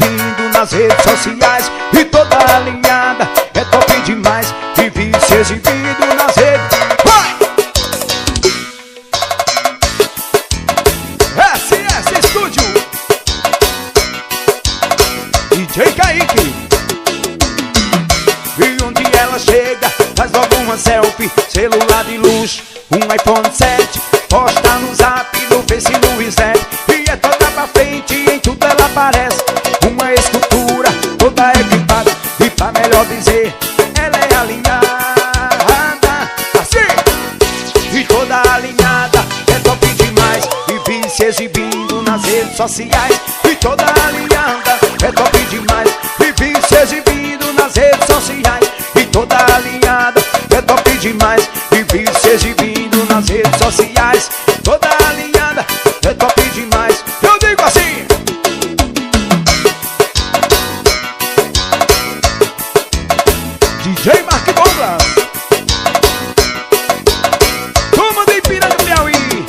exibindo nas redes sociais e toda alinhada, é top demais. Vive se exibindo nas redes. Vai! SS Studio, DJ Kaique. E onde ela chega, faz logo uma selfie, celular de luxo, um iPhone 7, posta no Zap, no Face, no Snap. E é toda pra frente, em tudo ela parece uma escultura, toda equipada. E pra melhor dizer, ela é alinhada, assim, e toda alinhada, é top demais. E vive se exibindo nas redes sociais e toda alinhada, é top demais. E vive se exibindo nas redes sociais e toda alinhada, é top demais. E vive se exibindo nas redes sociais, toda alinhada, é top demais. Eu digo assim: DJ Mark Douglas, turma de Ipiranga, Piauí.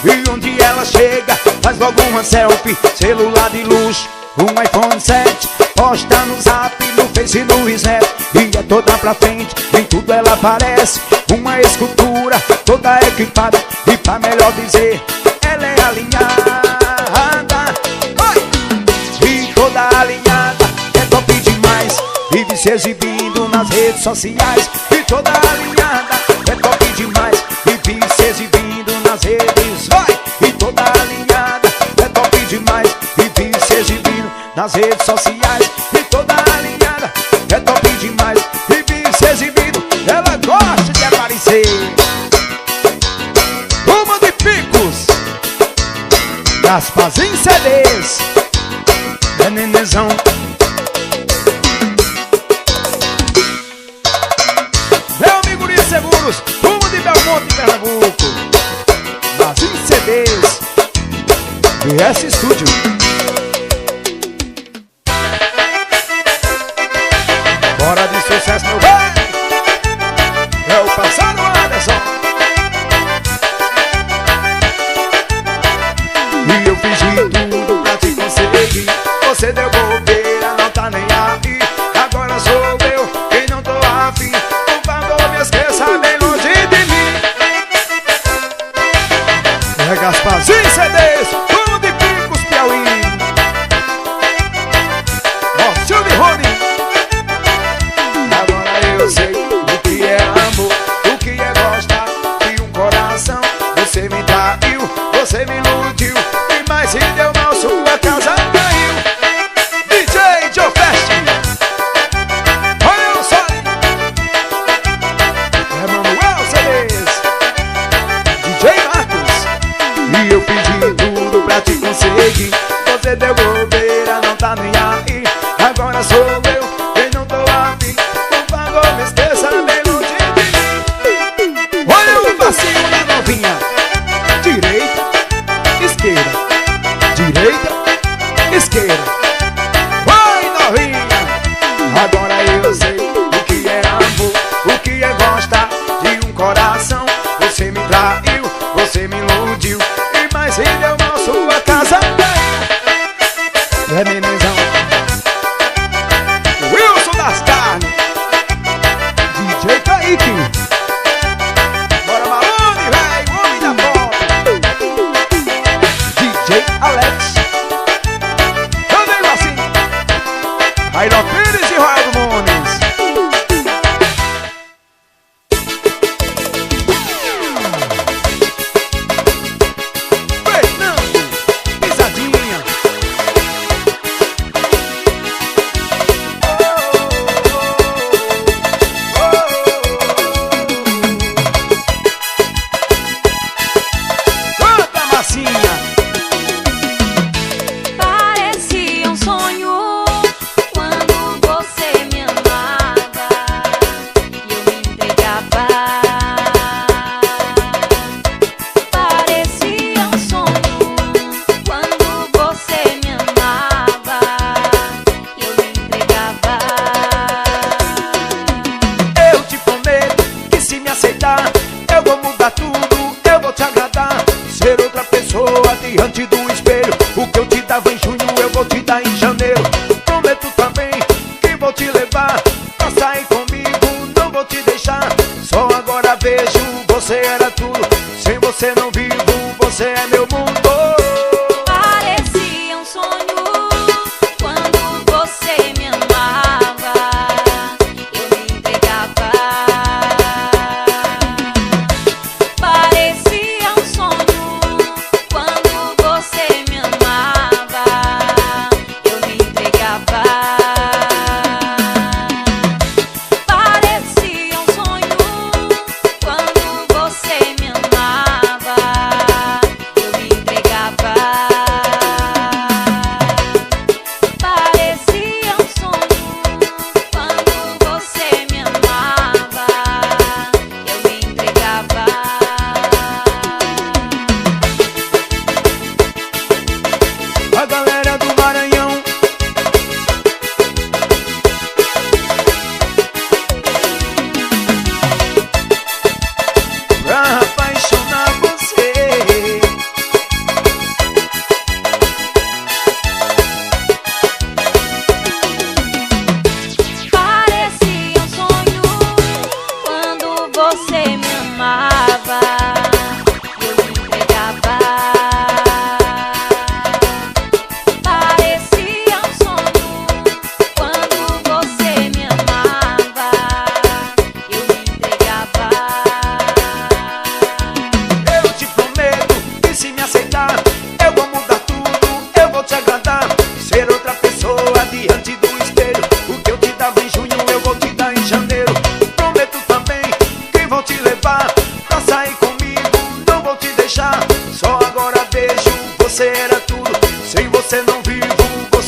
E onde ela chega, faz logo uma selfie, celular de luxo, um iPhone 7, posta no Zap, no Face, no Snap. E é toda pra frente, em tudo ela aparece uma escultura, toda equipada. E pra melhor dizer, ela é alinhada, e toda alinhada, é top demais. Vive se exibindo nas redes sociais e toda alinhada, é top demais. Vive se exibindo nas redes, vai! E toda alinhada, é top demais. Vive se exibindo nas redes sociais e toda alinhada, é top demais. Vive se exibindo, ela gosta de aparecer. Uma de Picos, Gasparzinho CDs, é nenezão. Meu amigo de Seguros, turma de Belmonte, Pernambuco, Gasparzinho CDs, BS Studio. Bora de sucesso, meu velho, é o passado Anderson. E eu fiz de tudo pra te conseguir, você deu bobeira, não tá nem aí. Agora sou eu quem não tô afim, por favor me esqueça bem longe de mim. É Gasparzinho CDs, turma de Picos, Piauí. Ó, Silvio Rony. Agora eu sei o que é amor, o que é gostar de um coração. Você me traiu, você me iludiu, e mais se deu mal, sua casa caiu. DJ Joe Fest, olha o som, Emanuel CDs, DJ Marcos. E eu pedi tudo pra te conseguir, você deu bobeira, não tá nem aí. Agora sou eu quem não tô afim, por favor me esqueça bem longe de mim. Olha o passinho da novinha, direita, esquerda, direita, esquerda. Vai, novinha! Agora eu sei o que é amor, o que é gostar de um coração. Você me traiu, você me iludiu, e mais se deu mal, sua casa caiu. É nenenzão, Wilson das Carnes, DJ Kaique. Bora Malone, velho, homem da pop. DJ Alex, eu digo assim, Jairo Pires e Roaldo Nunes. Fernando, pisadinha. Canta, massinha. Parecia um sonho quando você me amava e eu me entregava. Parecia um sonho quando você me amava e eu me entregava. Eu te prometo que se me aceitar, eu vou mudar tudo, eu vou te agradar. Ser outra pessoa diante do espelho, o que eu te dava em junho eu vou te dar em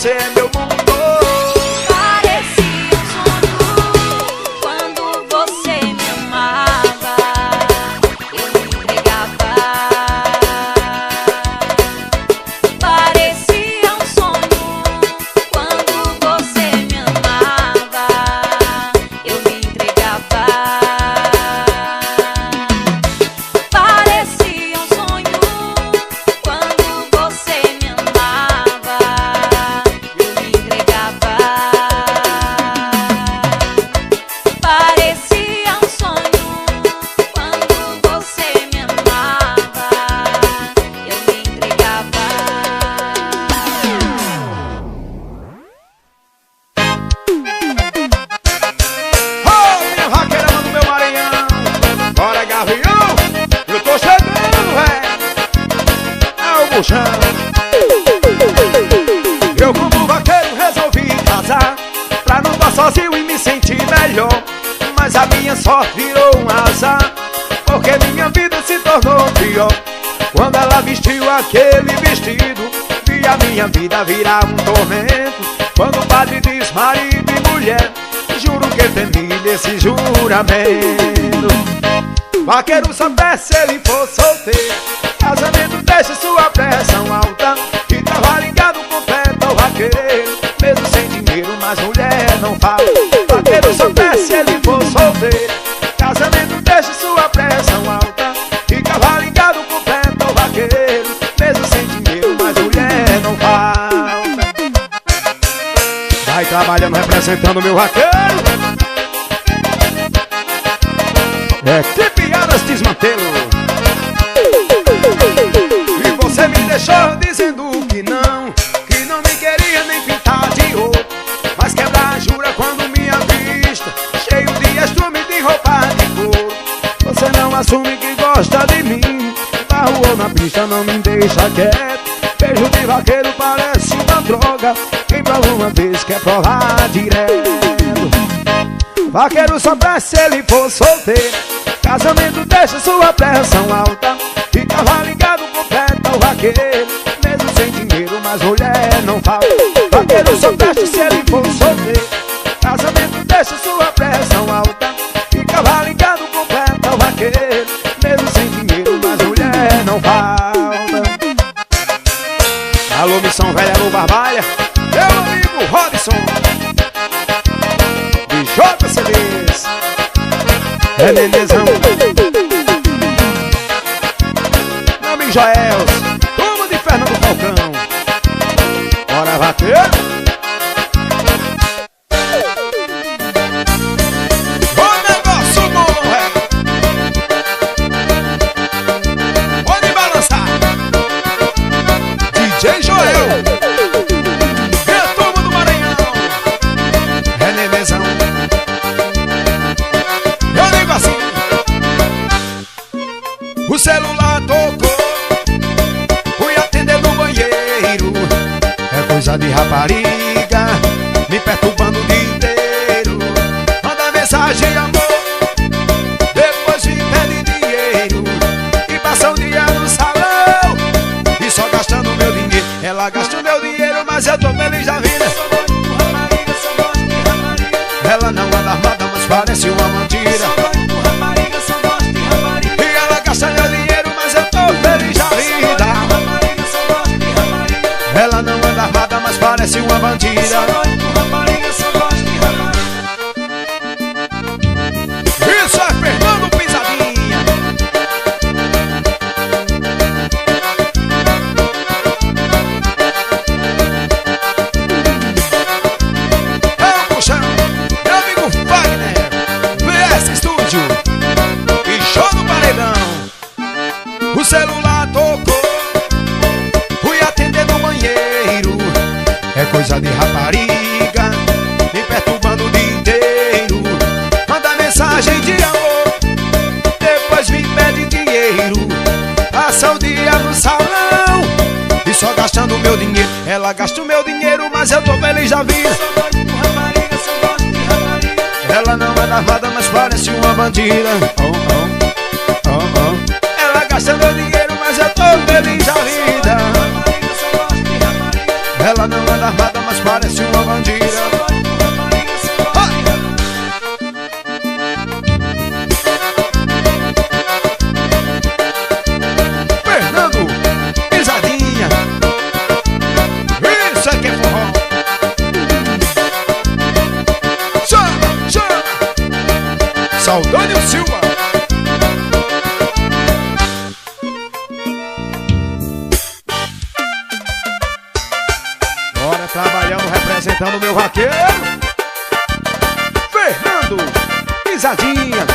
você é meu mundo. Parecia um sonho quando você me amava, eu me entregava. Parecia um sonho quando você me amava, eu me entregava. Parecia um sonho quando você me amava, eu me entregava. Parecia um sonho quando você me amava, eu me entregava. Oh, minha vaqueira, mano, meu Maranhão. Bora, Gavião, eu tô chegando, véi. É o buchão. Eu como vaqueiro resolvi casar, pra não estar sozinho e me sentir melhor. Mas a minha sorte virou um azar, porque minha vida se tornou pior. Quando ela vestiu aquele vestido, vi a minha vida virar um tormento. Quando o padre diz marido e mulher, juro que temi desse juramento. Vaqueiro só desce se ele for solteiro. Casamento deixa sua pressão alta, e tava ligado completa o vaqueiro. Mesmo sem dinheiro, mas mulher não fala. Vaqueiro só desce se ele for solteiro. Casamento deixa sua pressão alta, e tava ligado completa o vaqueiro. Mesmo sem dinheiro, mas mulher não falta. Vai trabalhando representando meu vaqueiro. É que piadas desmantelo. E você me deixou dizendo que não me queria nem pintar de ouro. Mas quebra jura quando me avista, cheio de estrume de roupa de couro. Você não assume que gosta de mim, na rua ou na pista não me deixa quieto. Beijo de vaqueiro parece uma droga, quem prova uma vez quer provar direto. Vaqueiro só desce se ele for solteiro. Casamento deixa sua pressão alta, e tava ligado completa o vaqueiro. Mesmo sem dinheiro, mas mulher não fala. Vaqueiro só desce se ele for solteiro. Casamento deixa sua pressão alta, e tava ligado completa o vaqueiro. Mesmo sem dinheiro, mas mulher não falta. Alô, Missão Velha, alô, Barbalha, meu amigo Robson de JCDs. É Nenezão, meu amigo Joels, turma de Fernando Falcão. Bora bater. O negócio bom, pode balançar. DJ Joel, é a turma do Maranhão. É Nenezão. Eu digo assim: o celular tocou, fui atender no banheiro. É coisa de rapariga, me perturbando o dia inteiro. Manda mensagem, amor, depois me pede dinheiro. E passa o dia no salão, e só gastando meu dinheiro. Ela gasta o meu dinheiro, mas eu tô feliz da vida. Ela não anda armada, mas parece uma mentira. E ela gasta meu dinheiro, mas eu tô feliz da vida. Ela não anda armada, mas parece uma bandida. Isso é Fernando Pisadinha. É o puxão, meu amigo Wagner, VS Studio e show do paredão. O celular tocou, fui atender no banheiro. É coisa de rapariga, me perturbando o dia inteiro. Manda mensagem de amor, depois me pede dinheiro. Passa o dia no salão, e só gastando o meu dinheiro. Ela gasta o meu dinheiro, mas eu tô feliz da vida. Ela não anda armada, mas parece uma bandida. Ela gasta meu dinheiro, mas eu tô feliz da vida. Ela não anda anda armada, mas parece uma bandida. Fernando, pisadinha. Isso aqui é forró. Chama, chama. Saudade Silva. Bora trabalhando, representando o meu vaqueiro. Fernando, pisadinha.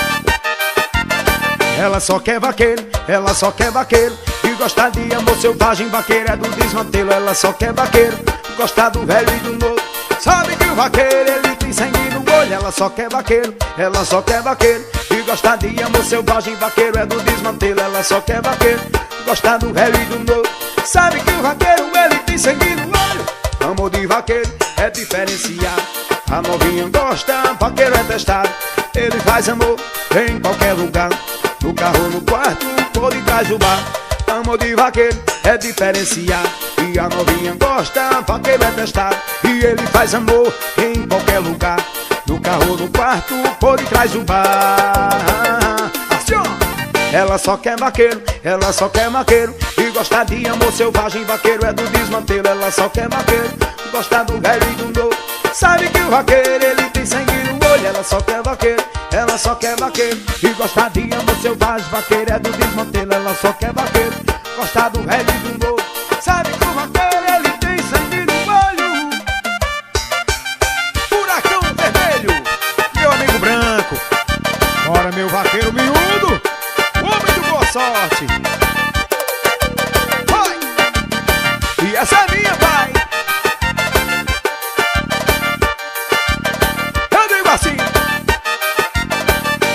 Ela só quer vaqueiro, ela só quer vaqueiro. E gosta de amor selvagem, vaqueiro é do desmantelo. Ela só quer vaqueiro, gosta do velho e do novo. Sabe que o vaqueiro, ele tem sangue no olho. Ela só quer vaqueiro, ela só quer vaqueiro. E gosta de amor selvagem, vaqueiro é do desmantelo. Ela só quer vaqueiro, gosta do velho e do novo. Sabe que o vaqueiro, ele tem sangue no olho. Amor de vaqueiro é diferenciado. A novinha gosta, vaqueiro é testado. Ele faz amor em qualquer lugar, no carro, no quarto, por detrás do bar. Amor de vaqueiro é diferenciado. E a novinha gosta, vaqueiro é testado. E ele faz amor em qualquer lugar, no carro, no quarto, por detrás do bar. Assim, ó. Ela só quer vaqueiro, ela só quer vaqueiro. E gosta de amor selvagem, vaqueiro é do desmantelo. Ela só quer vaqueiro, gosta do velho e do novo. Sabe que o vaqueiro, ele tem sangue no olho. Ela só quer vaqueiro, ela só quer vaqueiro. E gosta de amor selvagem, vaqueiro é do desmantelo. Ela só quer vaqueiro, gosta do velho e do novo. Sabe que o vaqueiro, ele tem sangue no olho. Furacão vermelho, meu amigo branco. Bora, meu vaqueiro miúdo, homem do boa sorte. Vai! E essa é minha, pai. Eu digo assim.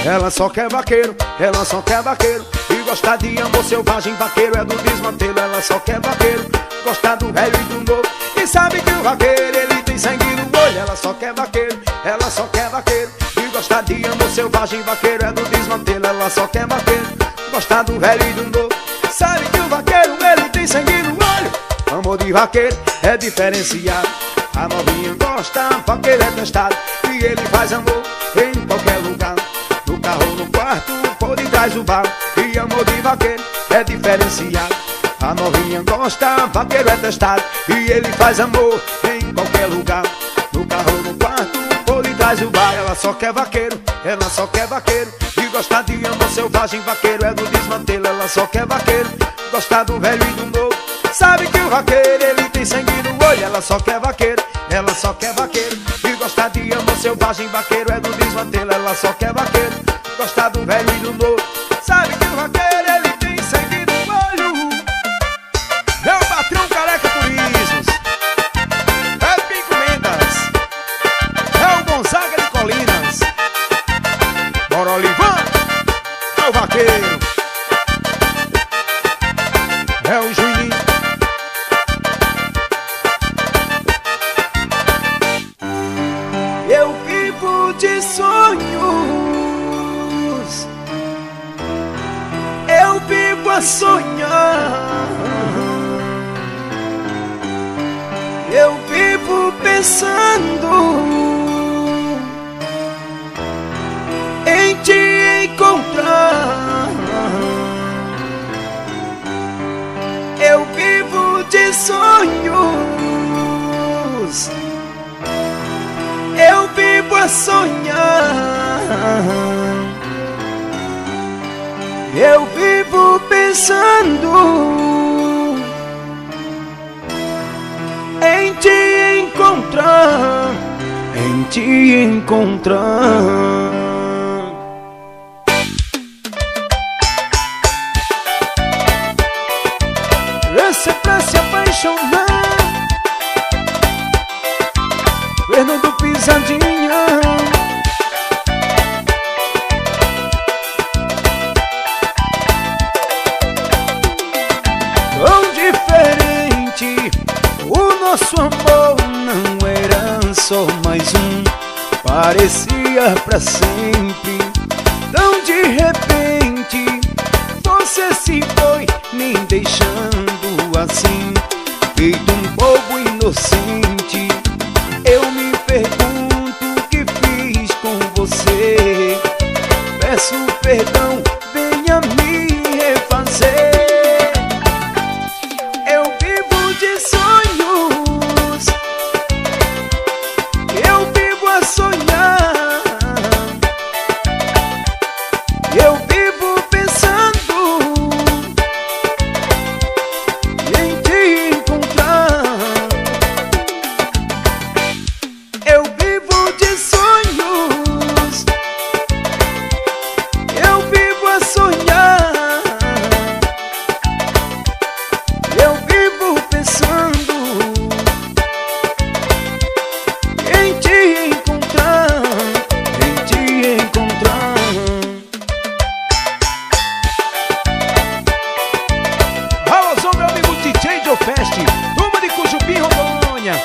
Ela só quer vaqueiro, ela só quer vaqueiro. E gosta de amor selvagem, vaqueiro é do desmantelo. Ela só quer vaqueiro, gosta do velho e do novo. E sabe que o vaqueiro, ele tem sangue no olho. Ela só quer vaqueiro, ela só quer vaqueiro. E gosta de amor selvagem, vaqueiro é do desmantelo. Ela só quer vaqueiro, gosta do velho e do novo. Sabe que o vaqueiro, ele tem sangue no olho. Amor de vaqueiro é diferenciado. A novinha gosta, vaqueiro é testado. E ele faz amor em qualquer lugar, no carro, no quarto, por detrás do bar. E amor de vaqueiro é diferenciado. A novinha gosta, vaqueiro é testado. E ele faz amor em qualquer lugar, no carro, no quarto, por detrás do bar. Ela só quer vaqueiro, ela só quer vaqueiro. E gosta de amor selvagem, vaqueiro é do desmantelo. Ela só quer vaqueiro, gosta do velho e do novo. Sabe que o vaqueiro, ele tem sangue no olho. Ela só quer vaqueiro, ela só quer vaqueiro. E gosta de amor selvagem, vaqueiro é do desmantelo. Ela só quer vaqueiro, gosta do velho e do novo. Sabe que o vaqueiro, ele tem sangue no olho. Meu patrão Careca Turismos, é Pico Mendas, é o Gonzaga de Colinas. Bora, Olivan, é o vaqueiro, é o Juninho. Eu vivo de sonhos, eu vivo a sonhar. Eu vivo pensando em te encontrar. Eu vivo de sonhos, eu vivo a sonhar. Eu vivo pensando em te encontrar, em te encontrar. Esse é pra se apaixonar. Fernando Pisadinha. Tão diferente, o nosso amor não era só mais um. Parecia pra sempre. Tão de repente, você se foi, me deixando assim, feito um bobo inocente. Eu me pergunto o que fiz com você. Peço perdão, venha me refazer. Eu vivo de sonhos, eu vivo a sonhar. Eu vivo pensando em te encontrar. Eu vivo de sonhos, eu vivo a sonhar. Eu vivo pensando em te encontrar, em te encontrar. Alô, meu amigo DJ Joe Fest, turma de Cujubim, Rondônia.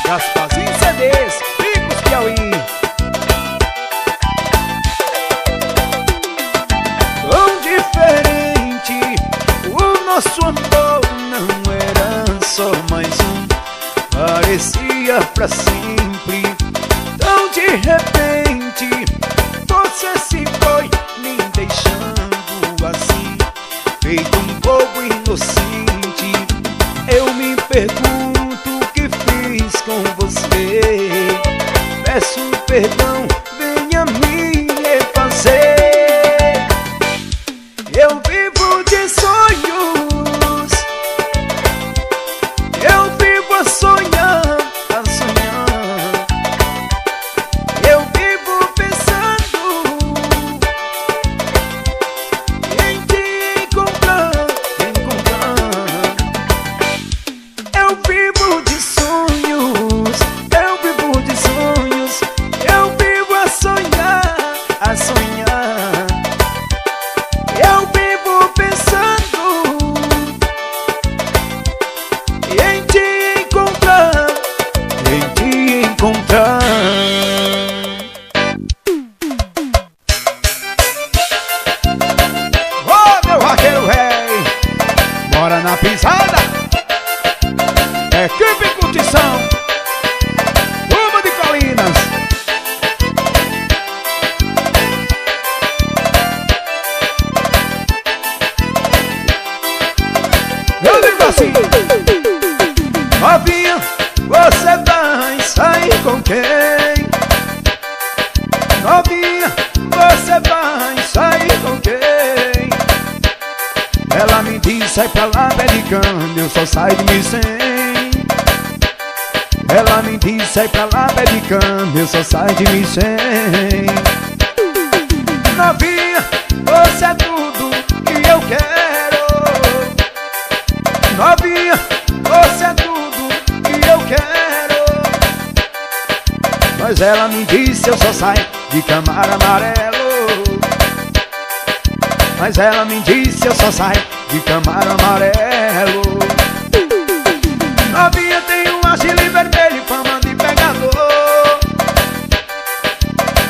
Gasparzinho CDs, Picos Piauí. Tão diferente, o nosso amor não era só mais um. Parecia pra sempre. Tão de repente, você se foi, me deixando assim, feito um bobo inocente. Eu me pergunto o que fiz com você. Peço perdão, venha me refazer. Eu vivo de sonhos, eu vivo a sonhar, a sonhar. Eu vivo pensando em te encontrar, encontrar. Eu vivo de sonhos, eu vivo de sonhos. Eu vivo a sonhar, a sonhar. Eu vivo pensando em te encontrar, em te encontrar. Ô, meu vaqueiro rei, bora na pisada. Equipe Curtição, turma de Colinas. Eu digo assim: novinha, você vai sair com quem? Novinha, você vai sair com quem? Ela me disse, sai pra lá, pé de cana, eu só saio de 1.100. Ela me disse, sai pra lá, pé de cana, eu só saio de 1.100. Novinha, você é tudo que eu quero. Novinha, você é tudo que eu quero. Mas ela me disse, eu só saio de Camaro amarelo. Mas ela me disse, eu só saio de Camaro amarelo. Novinha tem um chile vermelho e fama de pegador.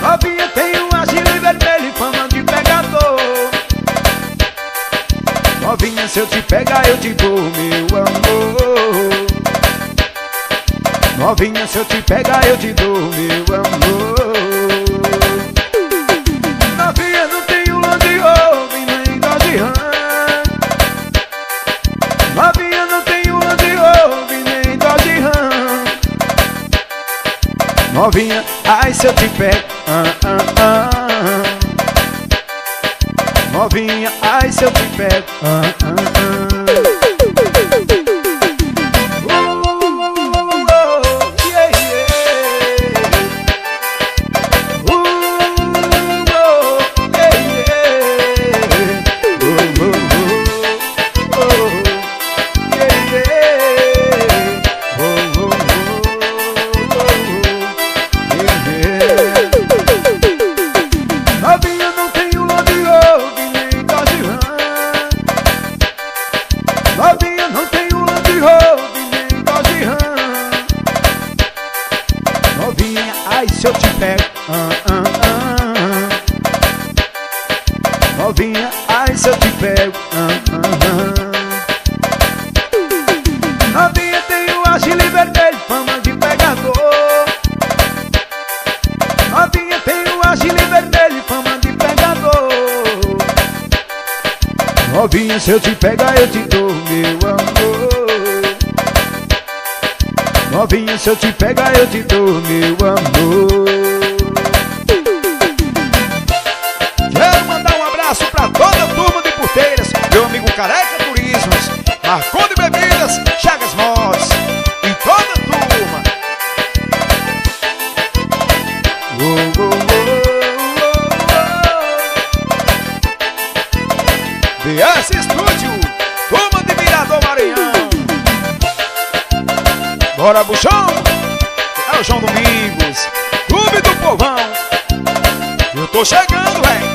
Novinha tem um chile vermelho e fama de pegador. Novinha, se eu te pegar eu te dou, meu amor. Novinha, se eu te pegar eu te dou, meu amor. Novinha, não tenho Land Rover nem Dodge Ram. Novinha, não tenho Land Rover nem Dodge Ram. Novinha, ai se eu te pego, Novinha, ai se eu te pego, se eu te pego, novinha, ai se eu te pego, novinha tem Novinha, se eu te pegar eu te dou, meu amor. Novinha, se eu te pegar eu te dou, meu amor. Quero mandar um abraço pra toda a turma de Porteiras, meu amigo Careca Turismos, Marconde Bebidas, Chagas Mods e toda a turma. BS Estúdio, turma de Mirador Maranhão. Bora, buchão! É o João Domingos, Clube do Povão. Eu tô chegando, véi.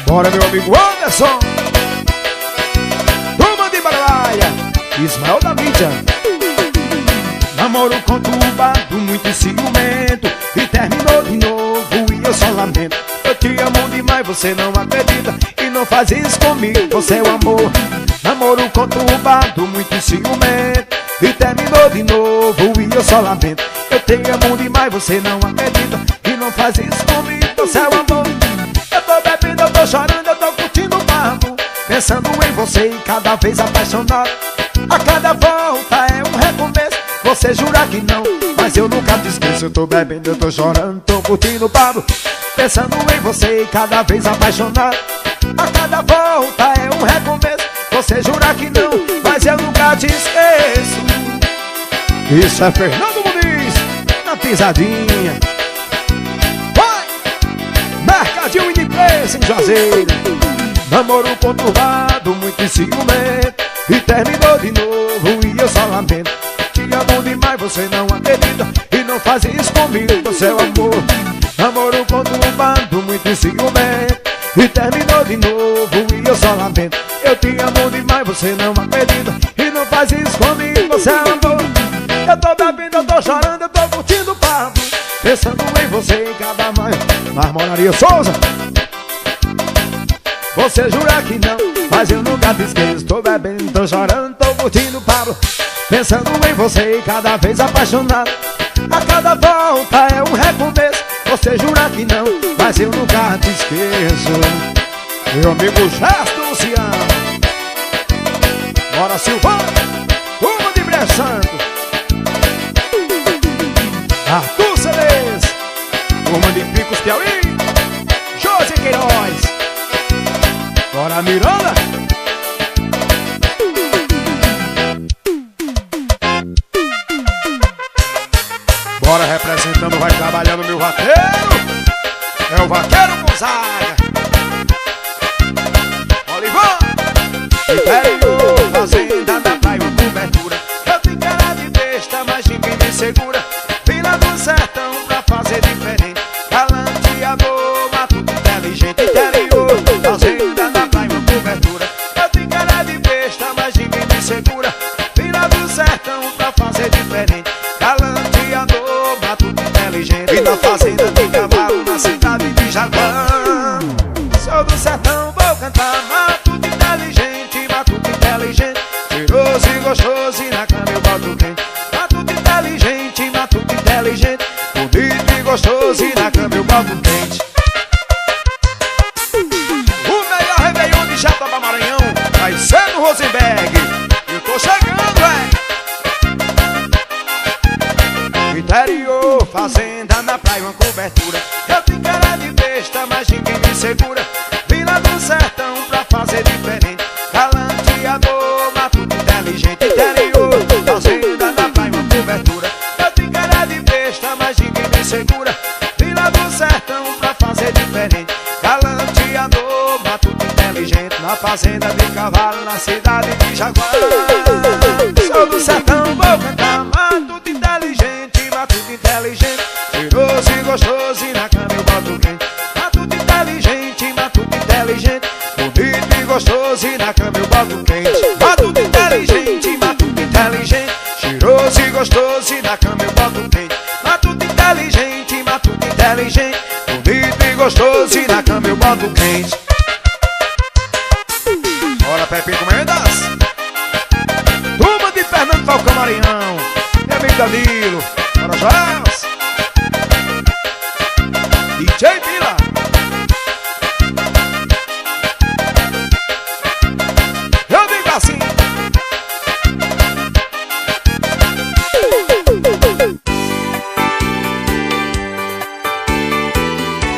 Bora, meu amigo Anderson, turma de Baralaia, Ismael da mídia. Namoro conturbado, muito ciumento, e terminou de novo e eu só lamento. Eu te amo demais, você não acredita, e não faz isso comigo, você é o amor. Namoro conturbado, muito ciumento, e terminou de novo e eu só lamento. Eu te amo demais, você não acredita, e não faz isso comigo, você é o amor. Eu tô bebendo, eu tô chorando, eu tô curtindo o papo, pensando em você e cada vez apaixonado. A cada volta é um recomeço, você jura que não, mas eu nunca te esqueço. Eu tô bebendo, eu tô chorando, tô curtindo o papo, pensando em você e cada vez apaixonado. A cada volta é um recomeço, você jura que não, mas eu nunca te esqueço. Isso é Fernando Muniz, na pisadinha. Mercadinho de preço em Juazeiro. Namoro conturbado, muito ciumento, e terminou de novo e eu só lamento. Te amo demais, você não acredita, e não faz isso comigo, você é o amor. Namoro conturbado, muito ciumento, e terminou de novo e eu só lamento. Eu te amo demais, você não acredita, e não faz isso comigo, você é o amor. Eu tô bebendo, eu tô chorando, eu tô curtindo o papo, pensando em você e cada manhã. Marmonaria Souza, você jura que não, mas eu nunca te esqueço. Tô bebendo, tô chorando, tô curtindo o Pablo, pensando em você e cada vez apaixonado. A cada volta é um recomeço, você jura que não, mas eu nunca te esqueço. Meu amigo Gesto Luciano, bora Silvana, turma de Brejo Santo, Arthur Celes, turma de Picos Piauí, José Queiroz, bora Miranda. Bora representando, vai trabalhando meu vaqueiro, é o Vaqueiro Gonzaga. Olivão, interior, fazenda da praia, cobertura. Eu tenho cara de besta, mas ninguém me segura. Vim lá do sertão pra fazer diferente, galanteador, matuto inteligente. Interior, fazenda da praia, cobertura. Eu tenho cara de besta, mas ninguém me segura. Vim lá do sertão pra fazer diferente, galanteador, matuto inteligente. Vim da fazenda de cavalo na cidade de Jaguar. Sou do sertão, vou cantar, matuto inteligente, cheiroso e gostoso, e na cama eu boto quente. Matuto inteligente, bonito e gostoso, e na cama eu boto quente. O melhor Réveillon de Jatobá, Maranhão vai ser no Rosenberg. Eu tô chegando, Interior, fazenda na praia, uma cobertura. Eu tenho cara de besta, mas ninguém me segura. Vim lá do sertão pra fazer diferente, galanteador, matuto inteligente. Interior, fazenda na praia, uma cobertura. Eu tenho cara de besta, mas ninguém me segura. Vim lá do sertão pra fazer diferente, galanteador, matuto inteligente. Na fazenda de cavalo, na cidade de Jaguar. Sou do sertão, vou cantar, matuto inteligente, cheiroso e gostoso, e na cama eu boto quente. Matuto inteligente, bonito e gostoso, e na cama eu boto quente. Matuto inteligente, cheiroso e gostoso, e na cama eu boto quente. Matuto inteligente, bonito e gostoso, e na cama eu boto quente. Pepe Encomendas. Turma de Fernando Falcão Maranhão. Meu amigo Danilo. Marajás. DJ Vila. Eu digo assim.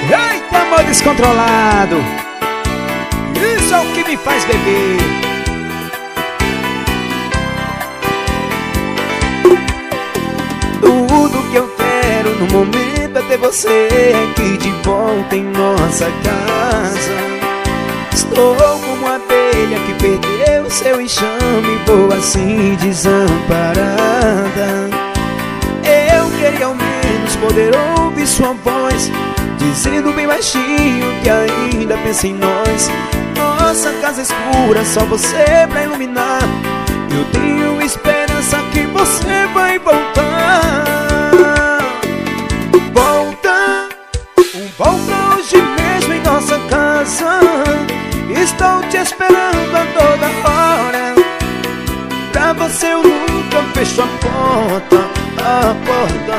Eita, amor descontrolado. Isso é o que me faz beber. Tudo que eu quero no momento é ter você aqui de volta em nossa casa. Estou como uma abelha que perdeu seu enxame, vou assim desamparada. Eu queria ao menos poder ouvir sua voz, dizendo bem baixinho que ainda pensa em nós. Nossa casa escura, só você pra iluminar. Eu tenho esperança que você vai voltar. Volta, volta hoje mesmo em nossa casa. Estou te esperando a toda hora. Pra você eu nunca fecho a porta, a porta.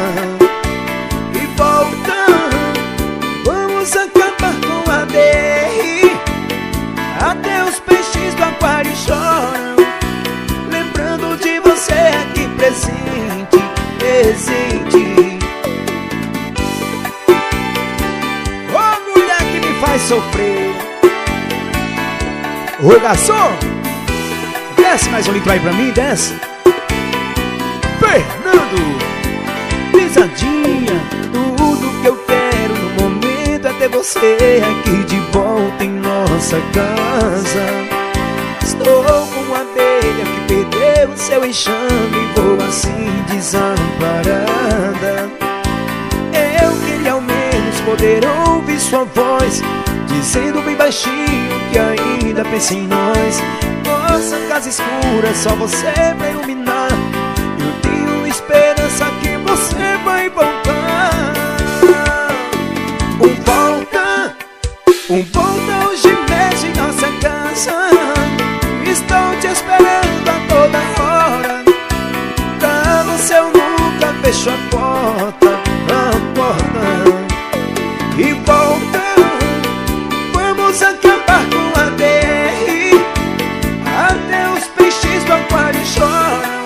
E volta, vamos acabar com a DR. Até os peixes do aquário choram, lembrando de você aqui presente, presente. Ô mulher que me faz sofrer. Ô garçom, desce mais um litro aí pra mim, desce. Fernando, pisadinha. Tudo que eu quero no momento é ter você aqui de volta em nossa casa. Estou como uma abelha que perdeu seu enxame, vou assim desamparada. Eu queria ao menos poder ouvir sua voz, dizendo bem baixinho que ainda pensa em nós. Nossa casa escura, só você pra iluminar. Eu tenho esperança que você vai voltar. Volta hoje mesmo em nossa casa. Estou te esperando a toda hora. Pra você eu nunca fecho a porta, a porta. E volta, vamos acabar com a DR. Até os peixes do aquário choram,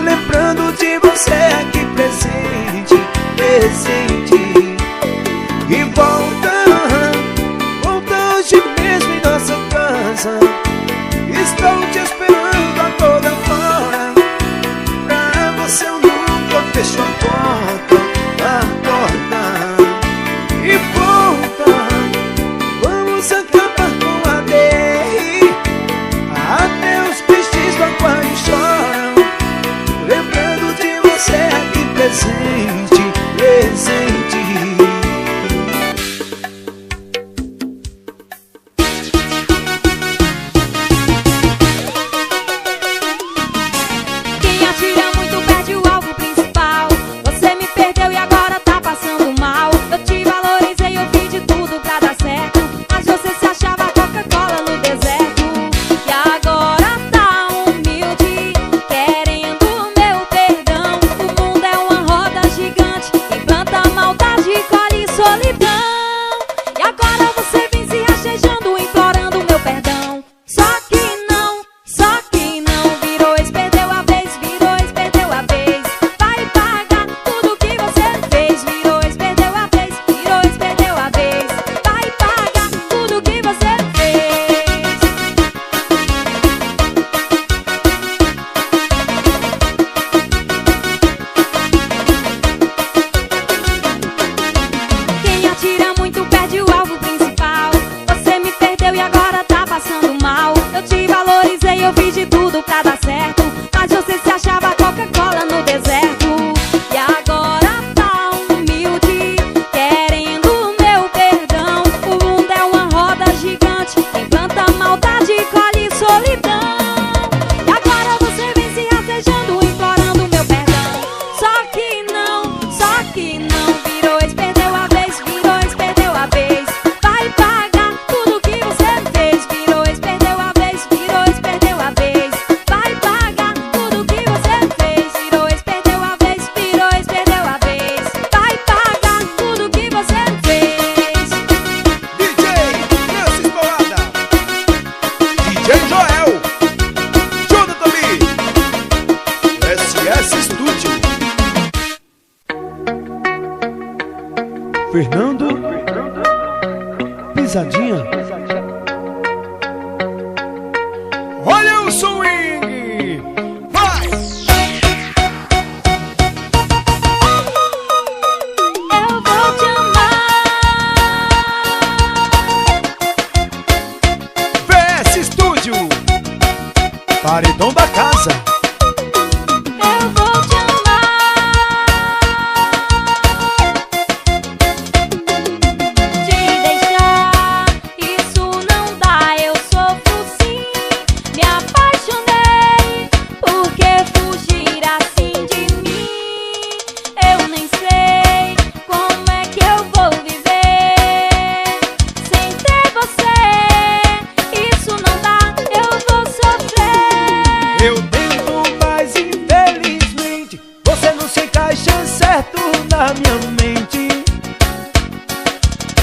lembrando de você aqui presente, presente. E volta, hoje mesmo em nossa casa. Estou te esperando a toda hora. Pra você eu nunca fecho a porta, a porta. E volta, vamos acabar com a DR. Até os peixes do aquário choram, lembrando de você aqui presente, presente. Virou Fernando Pisadinha. Olha o swing! Vai! Eu vou te amar. VS Estúdio, paredão da casa. Eu vou te amar. Te deixar, isso não dá. Eu sofro sim. Me apaixonei. Por que fugir assim de mim? Eu nem sei como é que eu vou viver sem ter você. Isso não dá, eu vou sofrer. Eu tento, mas infelizmente você não se encaixa certo na minha mente.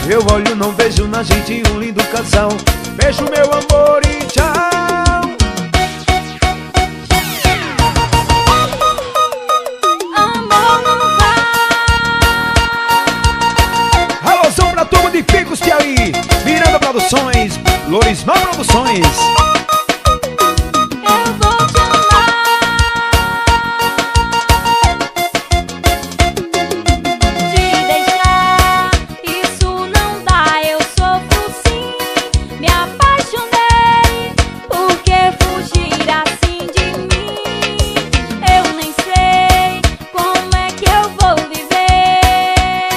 Eu olho, não vejo na gente um lindo casal. Beijo meu amor e tchau. Amor não vai. Alôzão pra turma de Picos, Piauí, Miranda Produções, Lorismar Produções. Eu vou te amar. Te deixar, isso não dá. Eu sofro sim. Me apaixonei. Por que fugir assim de mim? Eu nem sei como é que eu vou viver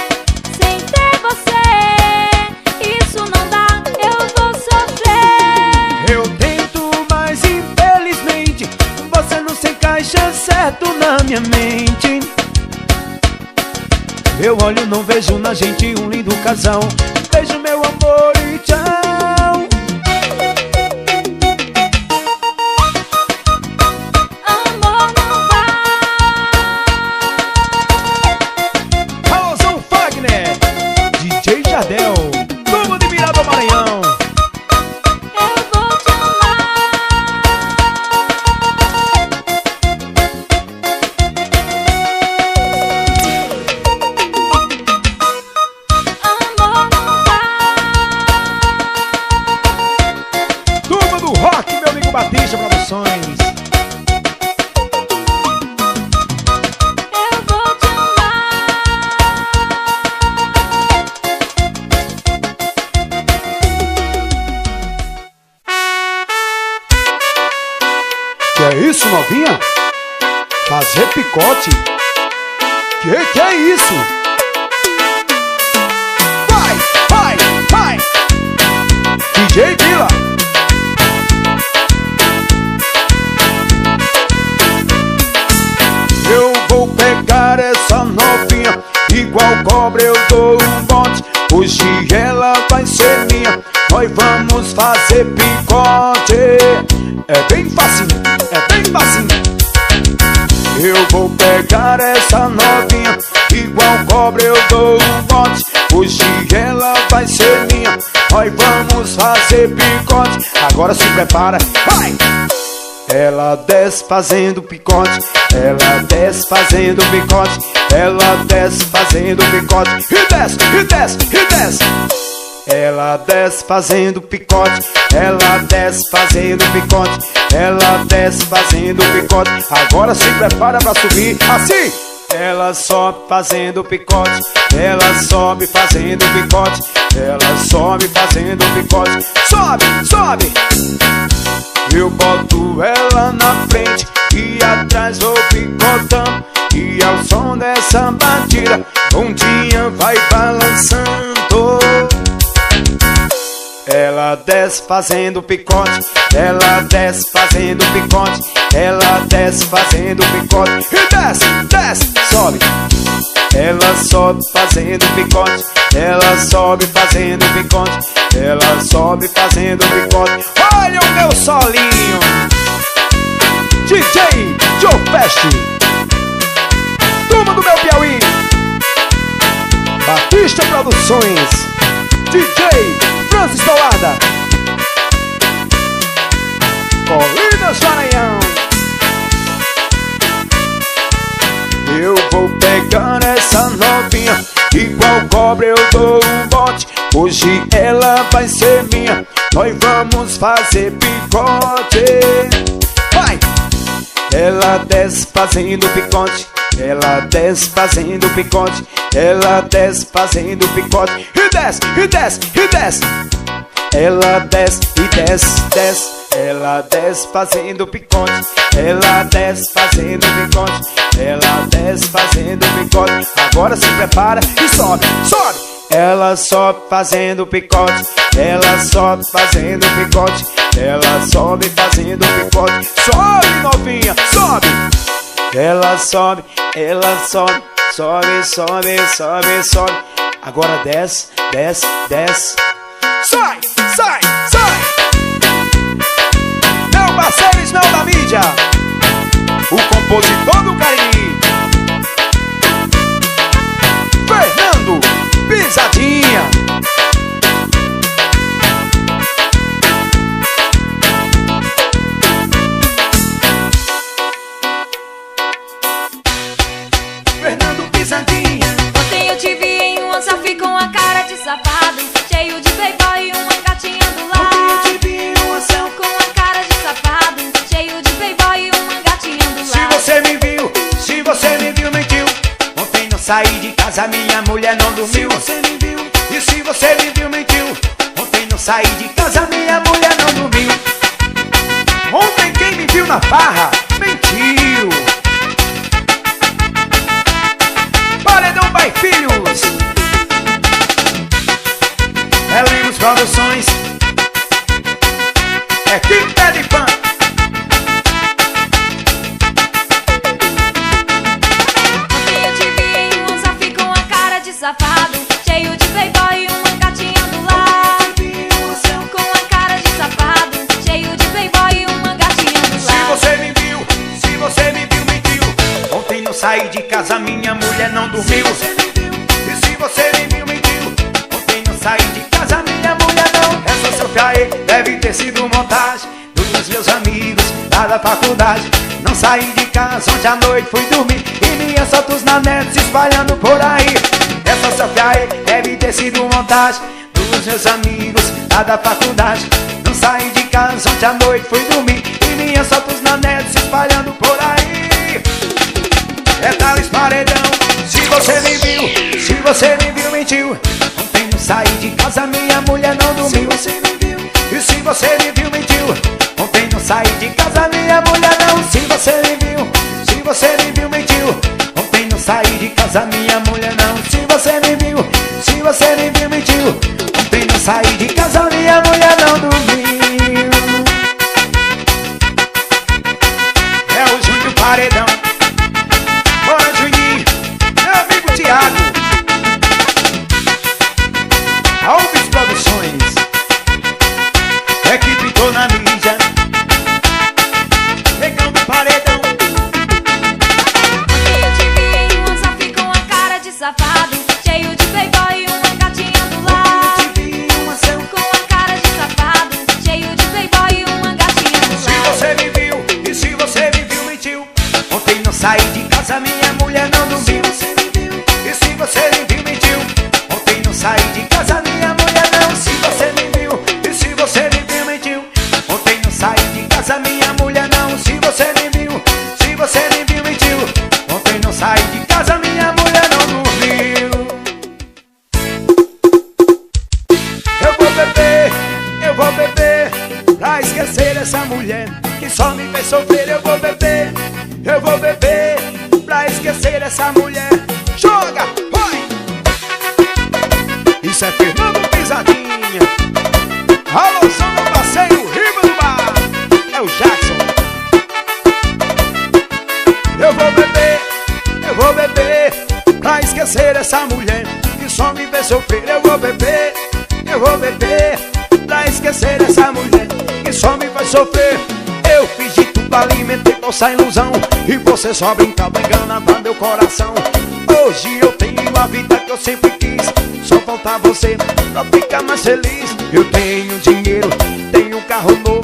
sem ter você. Isso não dá, eu vou sofrer. Eu tento, mas infelizmente você não se encaixa certo na minha mente. Eu olho, não vejo na gente um lindo casal. Beijo meu amor e tchau. Amor não vai. Alôzão Fagner, DJ Jardel, turma de Miranda Maranhão. Eu vou te amar. Amor não vai. Turma do Rock, meu amigo Batista Produções. Eu vou te amar. Que é isso, novinha? Fazer picote? Que é isso? Vai, vai, vai! DJ Vila. Eu vou pegar essa novinha, igual cobra eu dou um bote. Hoje ela vai ser minha, nós vamos fazer picote. É bem facinho, é bem facinho. Eu vou pegar essa novinha, igual cobra eu dou um bote. Hoje ela vai ser minha, nós vamos fazer picote. Agora se prepara, vai! Ela desce fazendo picote, ela desce fazendo picote, ela desce fazendo picote, e desce, e desce, e desce. Ela desce fazendo picote, ela desce fazendo picote, ela desce fazendo picote. Agora se prepara pra subir assim. Ela sobe fazendo picote, ela sobe fazendo picote, ela sobe fazendo picote. Sobe, sobe. Eu boto ela na frente e atrás vou picotando. E ao som dessa batida, bundinha vai balançando. Ela desce fazendo picote, ela desce fazendo picote, ela desce fazendo picote. E desce, desce, sobe. Ela sobe fazendo picote, ela sobe fazendo picote, ela sobe fazendo picote. Olha o meu solinho, DJ Joe Fest, turma do meu Piauí, Batista Produções, DJ Francis Tolada, Colinas Maranhão. Eu vou pegar essa novinha igual cobra eu dou um bote. Hoje ela vai ser minha, nós vamos fazer picote. Vai! Ela desce fazendo picote, ela desce fazendo picote, ela desce fazendo picote. E desce, e desce, e desce. Ela desce e desce, desce. Ela desce fazendo picote, ela desce fazendo picote, ela desce fazendo picote. Agora se prepara e sobe, sobe. Ela sobe fazendo picote, ela sobe fazendo picote, ela sobe fazendo picote. Sobe, novinha, sobe. Ela sobe, sobe, sobe, sobe, sobe. Agora desce, desce, desce. Sai, sai, sai. Meu parceiro Isnão da mídia, o compositor do Cariri, Fernando Pisadinha. Fernando Pisadinha. Ontem eu te vi em uma selfie com a cara de safado, cheio de playboy e uma gatinha do lado. Ontem eu te vi em uma selfie com a cara de safado, cheio de playboy e uma gatinha do lado. Se você me viu, mentiu. Ontem não saí de casa, minha mulher não dormiu. Se você me viu, e se você me viu, mentiu. Ontem não saí de casa, minha mulher não dormiu. Ontem quem me viu na farra, mentiu. Paredão by Filhos, Lemos Produções, equipe Pé de Pan. Ontem eu te vi em uma selfie com a cara de safado, cheio de playboy e uma gatinha do lado. Com a cara de safado, cheio de playboy e uma gatinha do lado. Se você me viu, mentiu. Ontem não saí de casa, minha mulher não dormiu. E se você me viu, mentiu. Ontem não saí de casa, minha mulher não. Essa selfie aí deve ter sido montagem dos meus amigos lá da faculdade. Não saí de casa, ontem à noite fui dormir e minhas fotos na net se espalhando por aí. Essa selfie aí deve ter sido montagem dos meus amigos lá da faculdade. Não saí de casa, ontem à noite fui dormir e minhas fotos na net se espalhando por aí. É Thales Paredão. Se você me viu, se você me viu, mentiu. Ontem não saí de casa, minha mulher não dormiu. Se você me viu, e se você me viu, mentiu. Ontem não saí de casa, minha mulher não. Se você me viu, se você me viu, mentiu. Ontem não saí de casa, minha mulher não. Se você me viu, se você me viu, mentiu. Ontem não saí de casa, minha mulher não dormiu. É o Júnior Paredão. Bora, Juninho, meu amigo Thiago, Alves Produções, equipe Tô na mídia, Negão do Paredão. Ontem eu te vi em uma selfie com a cara de safado, cheio de playboy e uma gatinha do lado. Com a cara de safado, cheio de playboy e uma gatinha do lado. Se você me viu, e se você me viu, mentiu. Ontem não saí de casa, minha mulher não dormiu. E se você me viu, mentiu. Ontem não saí de casa, minha mulher não. Se você me viu, e se você me viu, mentiu. Ontem não saí de casa, minha mulher não. Se você me viu, se você me viu, mentiu. Ontem não saí de casa, minha mulher não dormiu. Eu vou beber, pra esquecer essa mulher que só me fez sofrer. Eu vou beber, pra esquecer essa mulher. Joga, vai! Isso é Fernando Pisadinha. Alô, são meu parceiro, Riva do Bar. É o Jackson. Eu vou beber, pra esquecer essa mulher que só me fez sofrer. Eu vou beber, pra esquecer essa mulher que só me faz sofrer. Eu fiz de tudo, alimentei nossa ilusão e você só brincava, enganava meu coração. Hoje eu tenho a vida que eu sempre quis, só falta você pra ficar mais feliz. Eu tenho dinheiro, tenho um carro novo,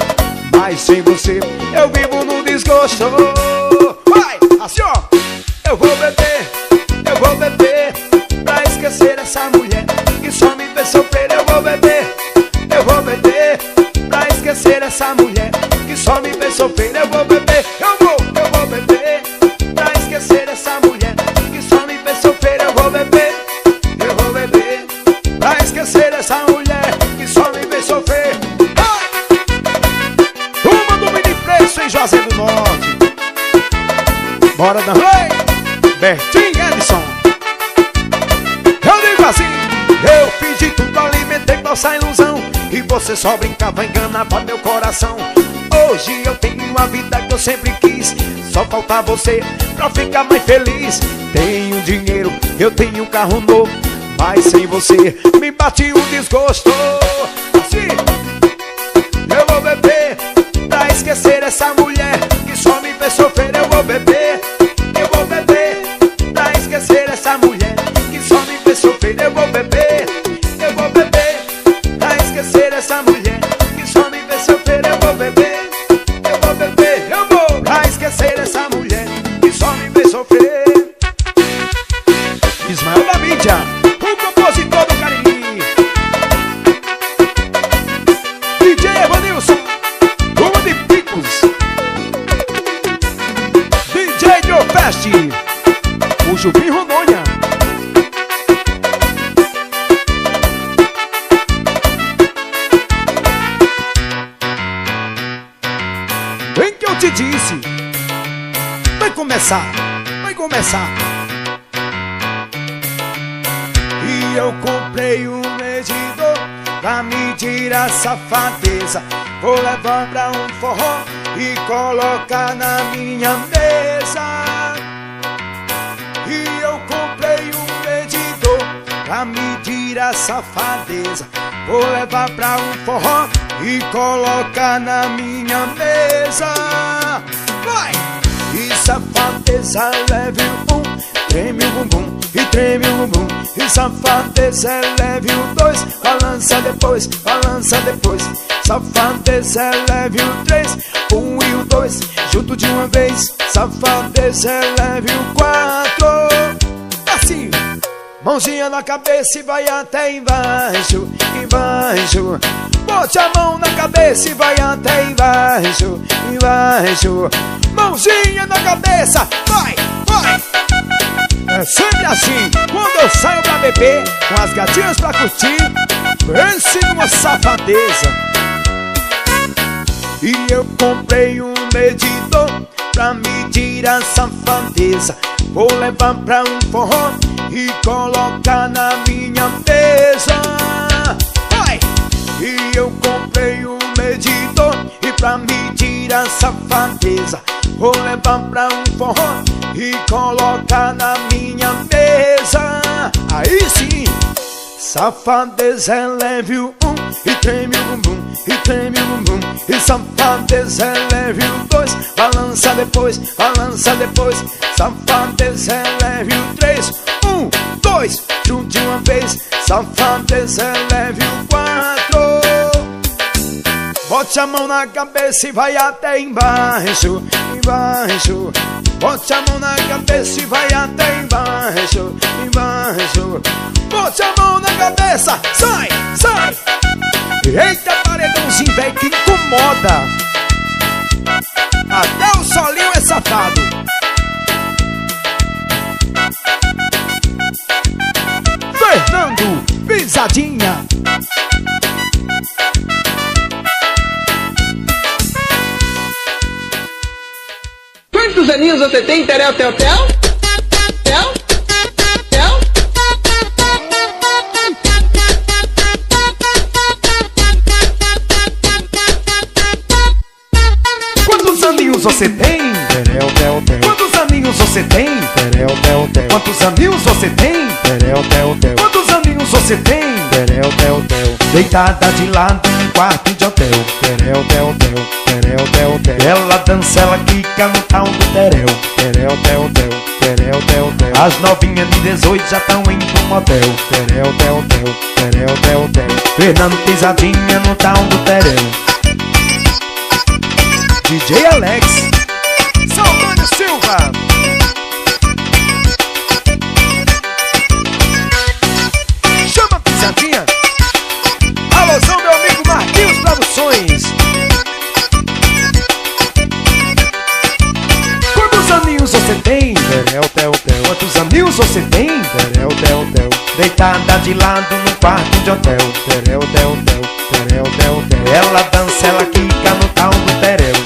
mas sem você eu vivo no desgosto. Vai, assim ó. Eu vou beber, pra esquecer essa mulher Bora, Danley, Bertinho Edson. Eu digo assim, eu fiz de tudo, alimentei nossa ilusão, e você só brincava, enganava meu coração. Hoje eu tenho a vida que eu sempre quis, só falta você pra ficar mais feliz. Tenho dinheiro, eu tenho um carro novo, mas sem você me bate um desgosto. Assim, eu vou beber pra esquecer essa mulher que só me fez sofrer. Eu vou beber pra esquecer essa mulher que só me fez sofrer. Eu vou beber pra esquecer essa mulher que só me fez sofrer. Eu vou beber pra esquecer essa mulher que só me fez sofrer. Ismael da mídia, o compositor do Cariri. DJ Evanilson, Rua de Picos. DJ Diofeste, o Jupim Rondônia. Bem que eu te disse, vai começar. E eu comprei um medidor pra medir a safadeza. Vou levar pra um forró e colocar na minha mesa. E eu comprei um medidor pra medir a safadeza. Vou levar pra um forró e colocar na minha mesa. Vai! E safadeza leve o 1, treme o bumbum e treme o bumbum. E safadeza leve o 2, balança depois. Safadeza leve o 3, 1 e o 2, junto de uma vez. Safadeza leve o 4. Assim, mãozinha na cabeça e vai até embaixo. Bote a mão na cabeça e vai até embaixo. Mãozinha na cabeça, vai. É sempre assim, quando eu saio pra beber, com as gatinhas pra curtir, pense numa safadeza. E eu comprei um medidor pra medir a safadeza. Vou levar pra um forró e colocar na minha mesa. Vai! E eu comprei um medidor e pra medir a safadeza. Vou levar pra um forró e colocar na minha mesa. Aí sim! Safadeza leve o 1 e treme o bumbum, E safadeza leve o 2, balança depois. Safadeza leve o 3, 1, 2, junto de uma vez. Safadeza leve o 4. Bote a mão na cabeça e vai até embaixo. Bote a mão na cabeça e vai até embaixo. Bote a mão na cabeça, sai. Eita, paredãozinho velho que incomoda. Até o solinho é safado. Fernando Pisadinha. Quantos aninhos você tem, Terel? Quantos aninhos você tem? Quantos aninhos você tem? Quantos aninhos você tem? Quantos aninhos você tem? Deitada de lado num quarto de hotel. Ela dança, ela quica no tal do terel. As novinhas de 18 já tão indo pro motel. Fernando Pisadinha no tal do terel. DJ Alex, Salvador Silva. Chama Pisadinha. Alôzão, meu amigo Marquinhos Produções. Quantos aninhos você tem? Quantos aninhos você tem? Deitada de lado no quarto de hotel. Ela dança, ela quica no tal do terel.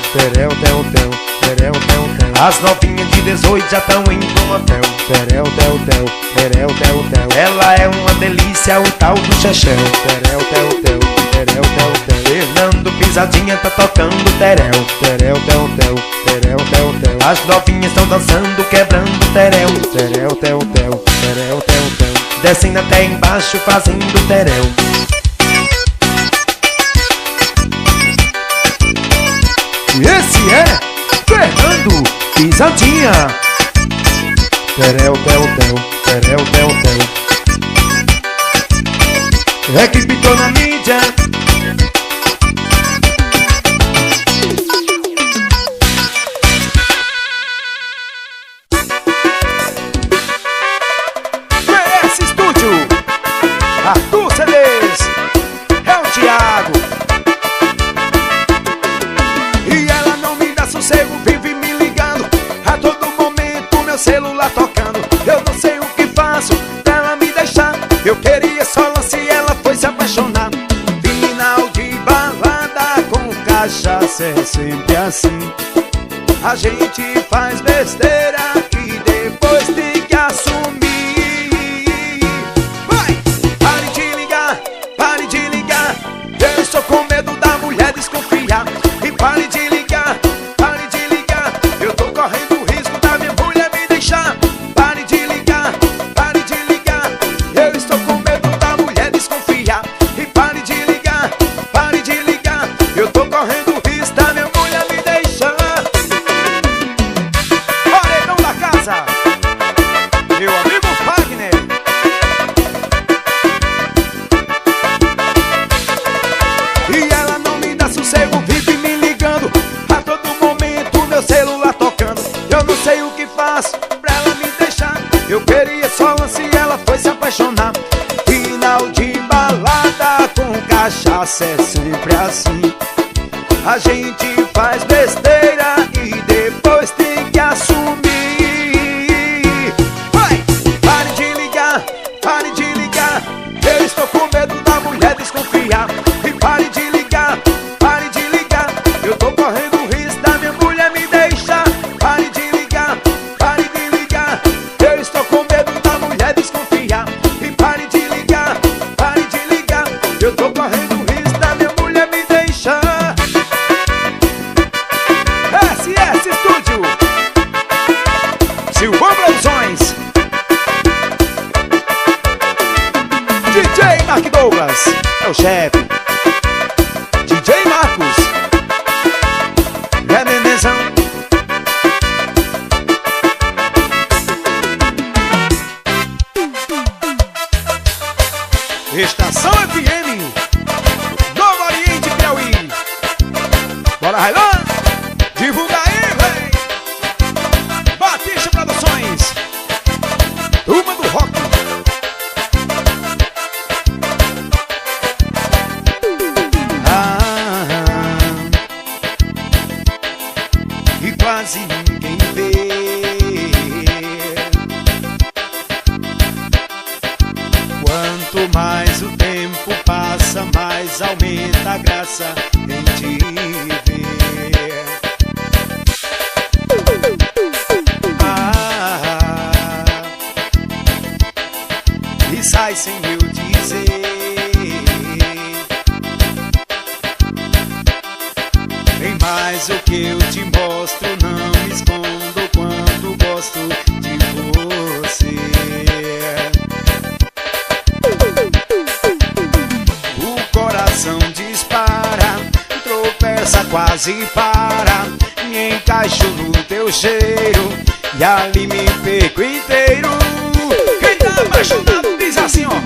As novinhas de 18 já tão indo no hotel. Terel, tel, tel, terel, tel, tel. Ela é uma delícia, o tal do Chechel. Terel, tel, tel, terel, tel, tel. Fernando Pisadinha tá tocando terel. Terel, tel, tel, terel, tel, tel. As novinhas estão dançando, quebrando terel. Terel, tel, tel, terel, tel, tel. Descendo até embaixo, fazendo terel. Esse é Fernando Pisadinha. Terel, tel, tel, terel, tel, tel. Equipe tô na mídia. PS Estúdio, Arthur CDs, é o Thiago. E ela não me dá sossego, vive me ligando a todo momento, meu celular tocando. Eu não sei o que faço pra ela me deixar. Eu queria só lance e ela foi se apaixonar. Final de balada com cachaça é sempre assim. A gente faz besteira e depois tem que assumir. Vai! Pare de ligar, pare de ligar. Eu estou com medo da mulher desconfiar. E pare de ligar, pare de ligar. Eu tô correndo o risco da minha mulher me deixar. Pare de ligar, pare de ligar. Eu estou com medo da mulher desconfiar. E pare de ligar, pare de ligar. Eu tô correndo o risco da minha mulher me deixar. Paredão da casa, meu amigo Wagner. E ela não me dá sossego, vive me ligando a todo momento, meu celular tocando. Eu não sei o que faço pra ela me deixar. Eu queria só lance e ela foi se apaixonar. Final de balada com cachaça é sempre assim. A gente faz besteira e depois tem que assumir. Vai! Pare de ligar, pare de ligar. Eu estou com medo da mulher desconfiar. E pare de ligar, pare de ligar. Eu tô correndo o risco da minha mulher me deixar. Pare de ligar, pare de ligar. Eu estou com medo da mulher desconfiar. E pare de ligar, pare de ligar. Eu tô correndo o risco da minha mulher me deixar. SS Estúdio, Silvão Produções, DJ Mark Douglas, é o chefe. DJ Marcos, é nenenzão. Estação FM, Novo Oriente, Piauí. Bora, Railan, divulga aí, véi. Batista Produções, Turma do Rock. E quase ninguém vê. Quanto mais o tempo passa, mais aumenta a graça em te ver. E sai sem eu dizer. Bem mais o que eu te mostro, não me escondo quanto gosto de você. O coração dispara, tropeça, quase para. Me encaixo no teu cheiro e ali me perco inteiro. Quem tá apaixonado diz assim, ó.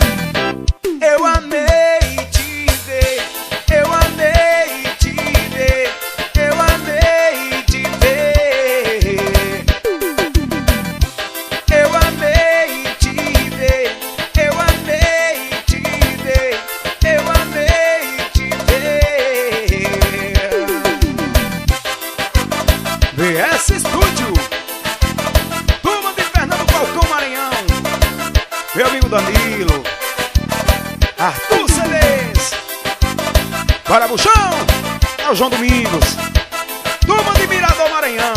Eu amei te ver, eu amei te ver, eu amei te ver. Eu amei te ver, eu amei te ver, eu amei te ver. VS Estúdio, Turma de Fernando Falcão, Maranhão. Meu amigo Danilo, Arthur CDs, Bora Buchão, é o João Domingos. Turma de Mirador, Maranhão.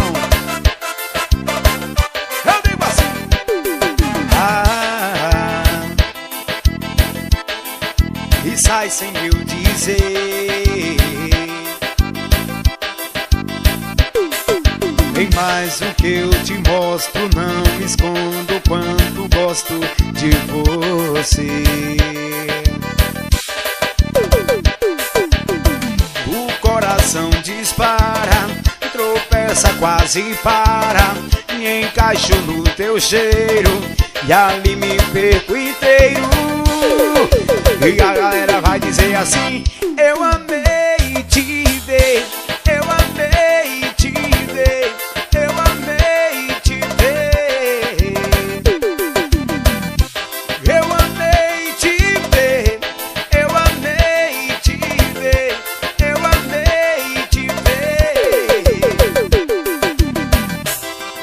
faz sem eu dizer. Tem mais o que eu te mostro, não me escondo o quanto gosto de você. O coração dispara, tropeça, quase para. Me encaixo no teu cheiro e ali me perco inteiro. E a galera vai dizer assim: eu amei te ver, eu amei te ver, eu amei te ver. Eu amei te ver, eu amei te ver, eu amei te ver.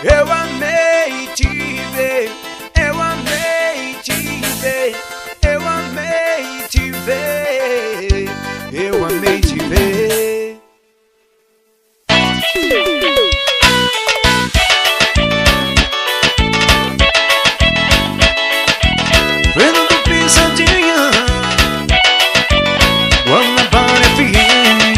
Eu amei te ver, eu amei te ver, eu amei te ver, eu amei te ver. Fernando Pisadinha, Guanabara FM.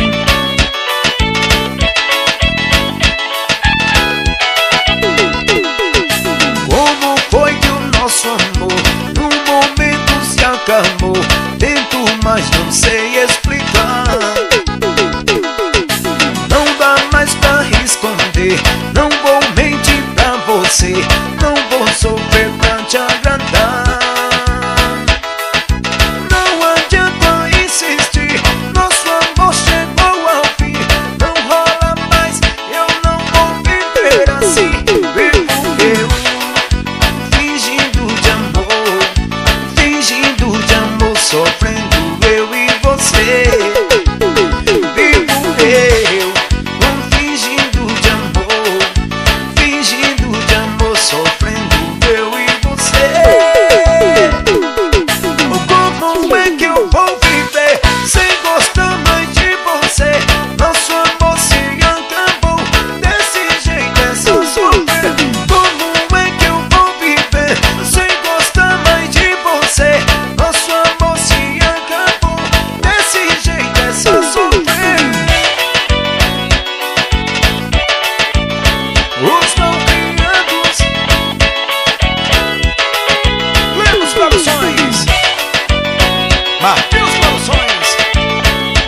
Como foi que o nosso amor num momento se acabou? Tento, mas não sei explicar. Não dá mais pra esconder, não vou mentir pra você, não vou sofrer pra te agradar. Não adianta insistir, nosso amor chegou ao fim. Não rola mais, eu não vou viver assim. Vivo eu fingindo de amor, sofrendo eu e você. Vivo eu fingindo de amor, sofrendo eu e você. Como é que eu vou viver sem gostar mais de você? Nosso amor se acabou, desse jeito é só sofrer. Como é que eu vou viver sem gostar mais de você? Nosso amor se acabou, desse jeito é só sofrer. Os não criados, Lemos Produções, Marquinhos Produções,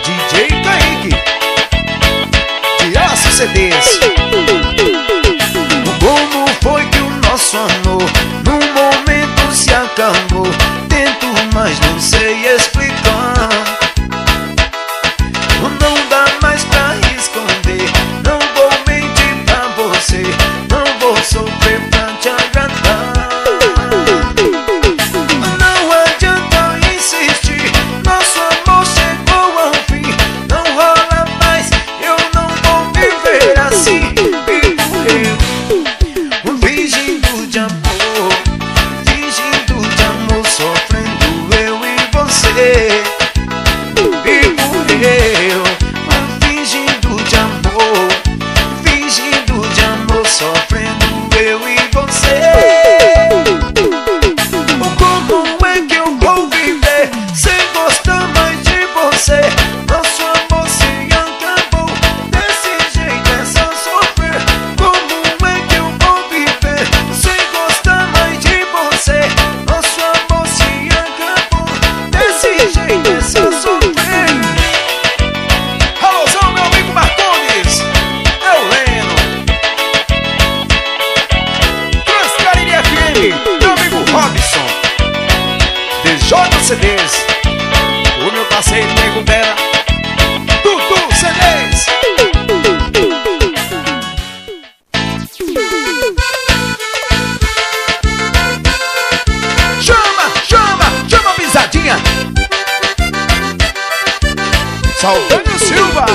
DJ Kaique, de Aço CDs. Como foi que o nosso amor num momento se acabou? Tento, mas não sei explicar. Não dá mais pra esconder, não vou mentir pra você, não vou sofrer pra te agradar. Não adianta insistir, nosso amor chegou ao fim. Não rola mais, eu não vou viver assim. Vivo eu fingindo de amor, sofrendo eu e você. Vivo eu fingindo de amor, sofrendo eu e você. Como é que eu vou viver sem gostar mais de você? Nosso amor se acabou, desse jeito é só sofrer. Como é que eu vou viver sem gostar mais de você? Nosso amor se acabou, desse jeito é só sofrer. Alôzão, meu amigo Marcones, é o Leno. Transcarine FM, meu amigo Robson, DJ CDs, o meu parceiro Nego Vera, Dudu CDs. Chama Pisadinha, Saldanha Silva,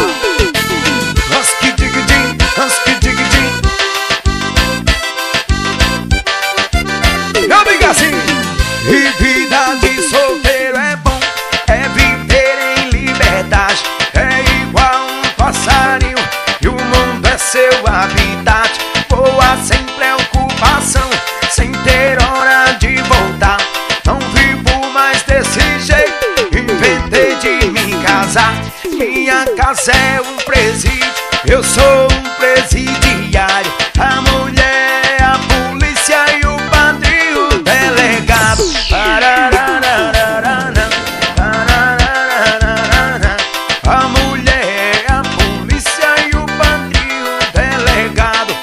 Husky Digidin, Husky Digidin. Meu amigo assim, e vida de solteiro é bom, é viver em liberdade. É igual um passarinho e o mundo é seu habitat. Voa sem preocupação, sem ter hora de voltar. Não vivo mais desse jeito, inventei de casar. Minha casa é um presídio, eu sou um presidiário. A mulher, a polícia e o padre e o delegado. A mulher, a polícia e o padre e o delegado.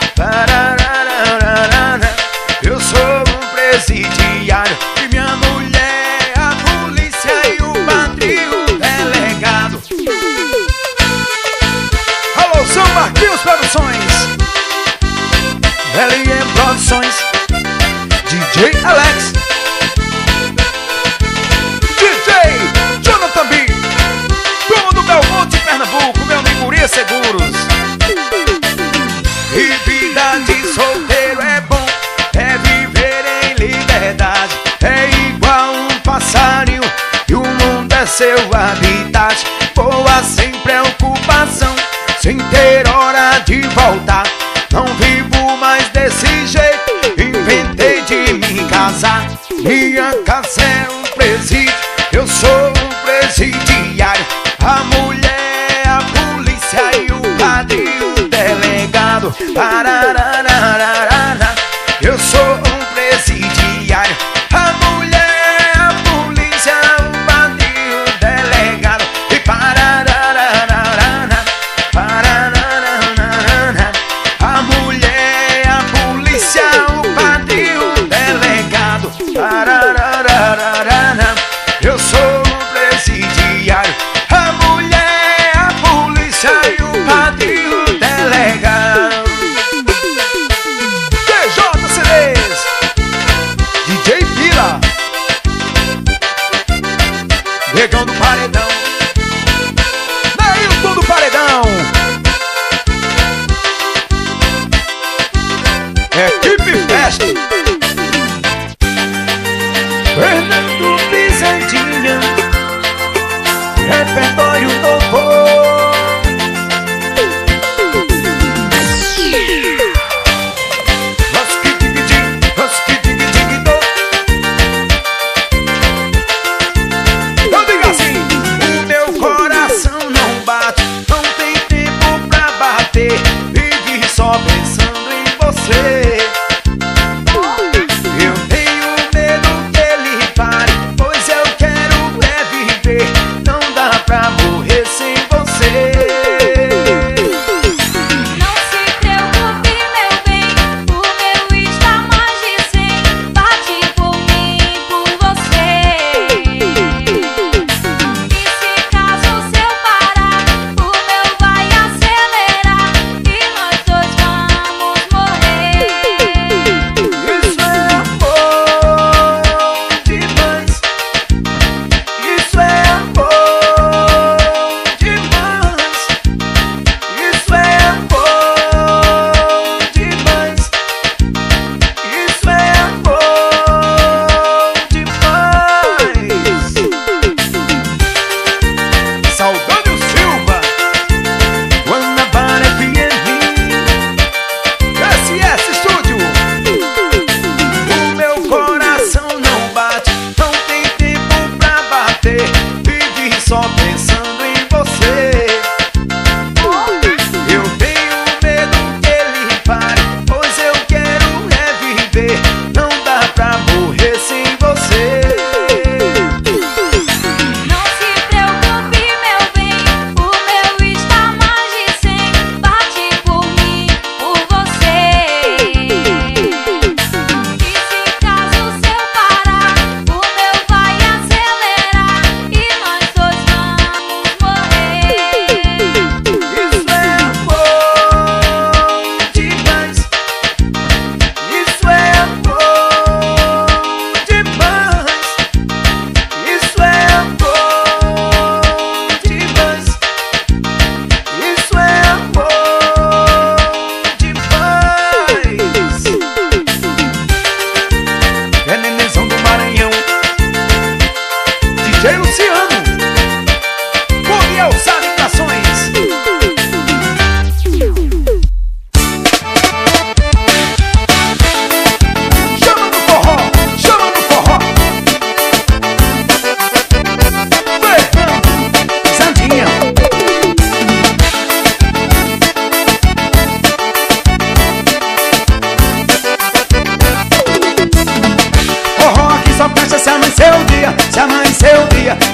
Eu sou um presidiário e minha mulher, a polícia e o padre e o delegado. Alô, São Marquinhos Produções, LM Produções, DJ Alex, DJ Jonathan B, dono do Belmonte, Pernambuco, meu amigo Uria Seguros. E vida de solteiro é bom, é viver em liberdade. É igual um passarinho e o mundo é seu habitat. Voa sem preocupação, sem ter hora de voltar. Não vivo mais desse jeito, inventei de me casar. Minha casa é um presídio, eu sou um presidiário. A mulher, a polícia e o padre e o delegado. Eu sou um presidiário. A mulher, a polícia, o padre e o delegado. E a mulher, a polícia, o padre e o delegado. Eu sou um presidiário. A mulher, a polícia e o padre e o delegado. DJCDs, DJ Vila, Negão do Paredão, Neilton do Paredão, Equipe Fest, Fernando Bizantinha, repertório novo. Eu digo assim: o meu coração não bate, não tem tempo pra bater. Vive só pensando em você. Eu tenho medo que ele pare, pois eu quero é viver. Não dá pra morrer sem você. Não se preocupe, meu bem, o meu está mais de 100. Bate por mim, por você. E se caso o seu parar, o meu vai acelerar e nós dois vamos morrer. Isso é amor demais. Isso é amor demais. Isso é amor demais. Isso é amor demais. Saudade Silva, Guanabara FM, SS Studio. O meu coração não bate, não tem tempo pra bater. Vive só pensando em você. Eu tenho medo que ele pare, pois eu quero é viver. Não dá pra morrer sem você. Não se preocupe, meu bem, o meu está mais de 100. Bate por mim, por você. E se caso o seu parar, o meu vai acelerar e nós dois vamos morrer. Isso é amor demais. Isso é amor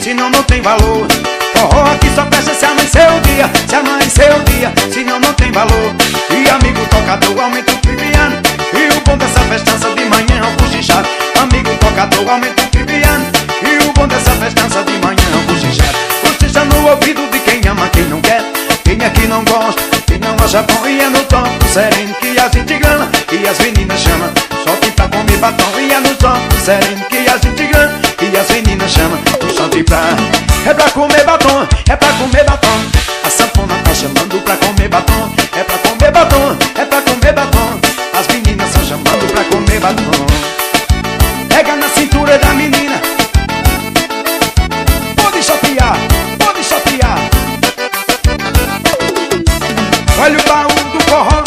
senão não tem valor. Forró aqui só presta se amanhecer o dia, se amanhecer o dia, senão não tem valor. E amigo tocador, aumenta o piano, e o bom dessa festança de manhã é o cochichado. Amigo tocador, aumenta o piano, e o bom dessa festança de manhã é o cochichado. Cochicha no ouvido de quem ama, quem não quer, quem aqui não gosta, quem não acha bom. E é no tom sereno que a gente grana, e as meninas chamam, só tem pra comer batom. E é no tom sereno que a gente grana, e as meninas chamam, só tem pra... É pra comer batom, é pra comer batom. A sanfona tá chamando pra comer batom. É pra comer batom, é pra comer batom. As meninas estão chamando pra comer batom. Pega na cintura da menina, pode chapear, pode chapear. Olha o baú do forró.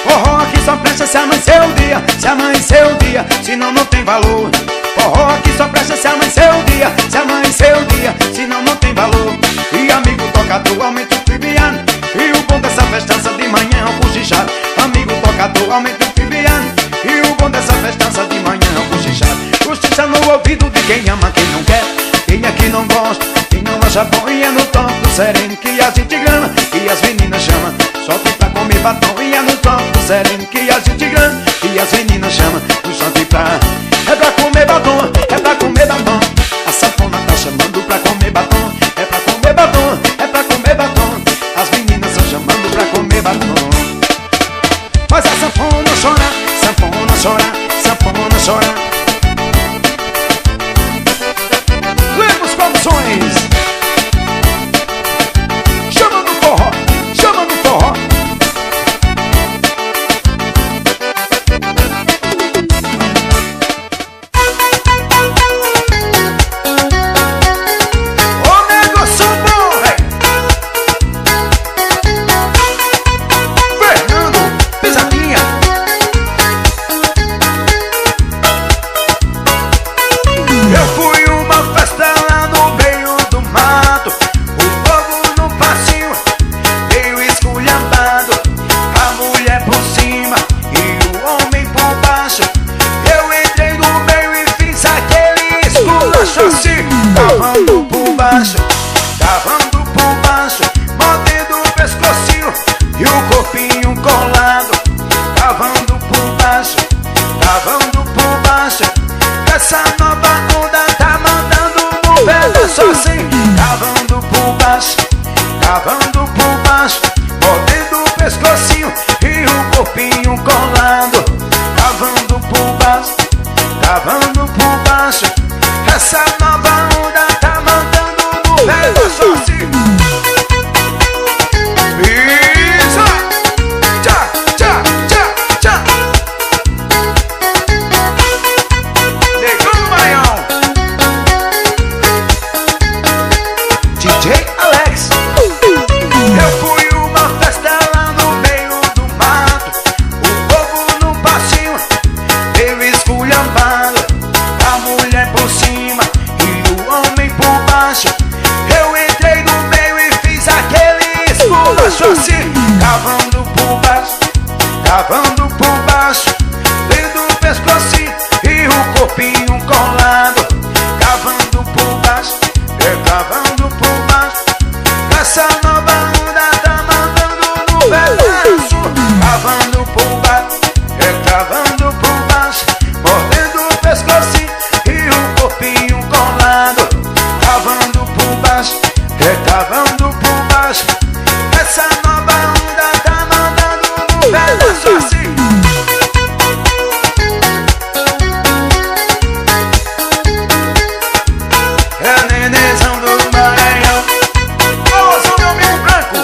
Forró aqui só presta se amanhecer o dia, se amanhecer o dia, senão não tem valor. Forró aqui só presta se amanhecer o dia, se amanhecer o dia, senão não tem valor. E amigo tocador, aumenta o piano, e o bom dessa festança de manhã é o cochichado. Amigo tocador, aumenta o piano, e o bom dessa festança de manhã é o cochichado. Cochicha no ouvido de quem ama, quem não quer, quem aqui não gosta, quem não acha bom. E é no tom do sereno que a gente grana, e as meninas chamam, só tem pra comer batom. E é no tom do sereno que a gente grana, e as meninas chamam, só tem pra... É pra comer batom, é pra comer batom. A sanfona tá chamando pra comer batom. É pra comer batom, é pra comer batom. As meninas estão chamando pra comer batom. Faz a sanfona chorar, sanfona chorar, sanfona chorar. Lemos condições. Chama no forró, chama no forró. Cavando por baixo, mordendo o pescocinho e o corpinho colado. Cavando por baixo, essa nova onda tá mandando no pedaço assim. Cavando por baixo, mordendo o pescocinho e o corpinho colado. Cavando por baixo, essa nova onda tá mandando no pedaço assim. Isso! Tchá, tchá, tchá, tchá. Negão do Maranhão, DJ Alex. Eu fui uma festa lá no meio do mato, o povo no passinho, eu esculhambado, a mulher por cima e o homem por baixo. Eu entrei no meio e fiz aquele esculacho assim. Cavando por baixo, vendo o pescocinho e o corpinho colado. Cavando por baixo, essa nova onda tá mandando no pedaço. Cavando por baixo, mordendo o pescocinho e o corpinho colado. Cavando por baixo, essa nova onda tá mandando no pedaço assim. É nenenzão do Maranhão. Ô, sou meu amigo branco.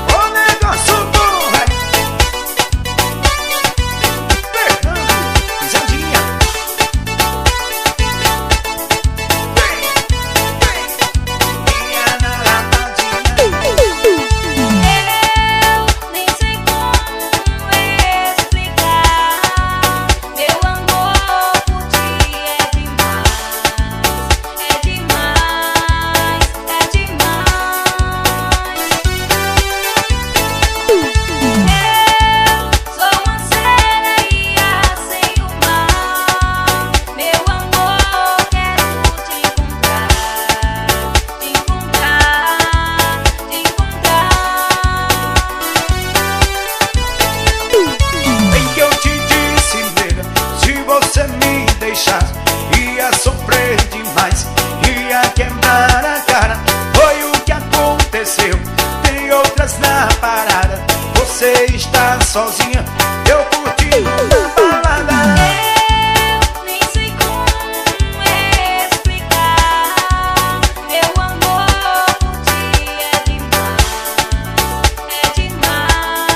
O negócio bom, Você está sozinha, eu curtindo na balada. Eu nem sei como explicar. Meu amor por ti é demais, é demais,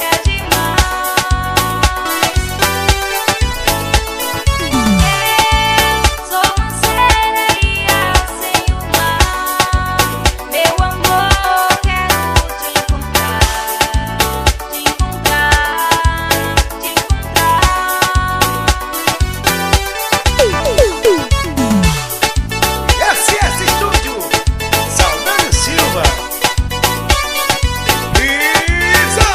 é demais. Eu sou uma sereia sem o mar. Meu amor, quero te encontrar, te encontrar, te encontrar. SS Estúdio, Saldanha Silva. Lisa,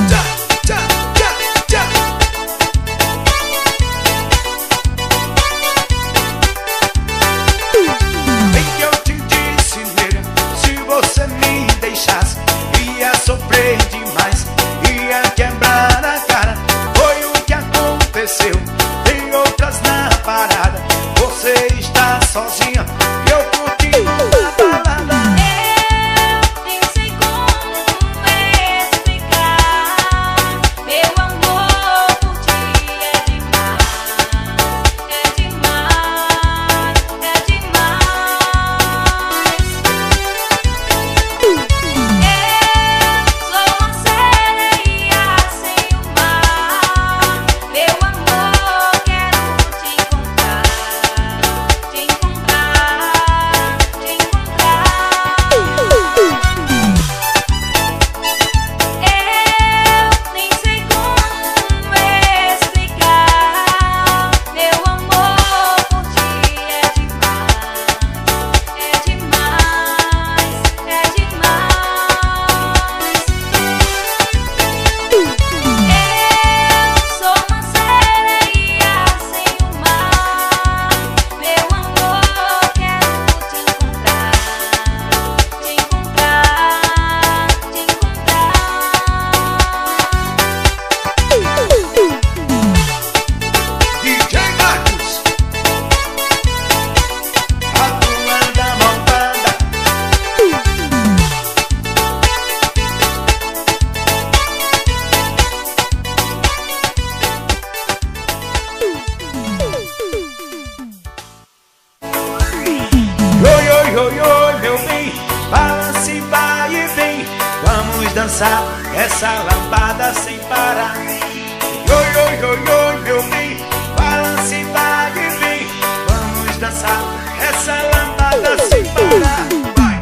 tchá, tchá, tchá, tchá. Bem que eu te disse, nega, se você me deixasse, ia sofrer demais, ia quebrar a cara. Foi o que aconteceu, tem outras na parada. Você está sozinha, eu curtindo na balada. Eu nem sei como explicar. Meu amor por ti é demais, é demais, é demais. Eu sou uma sereia sem o mar. Meu amor, quero te encontrar, te encontrar, te encontrar. Eu nem sei como explicar. Meu amor por ti é demais, é demais, é demais. Eu sou uma sereia sem o mar. Meu amor, quero te encontrar, te encontrar, te encontrar. DJ Marcos, a tua da montada. Oi, oi, oi, oi, meu bem, balance, vai e vem. Vamos dançar essa lambada sem parar. Oi, oi, oi, oi, meu bem, balance, vai e vem. Vamos dançar essa lambada sem parar. Vai!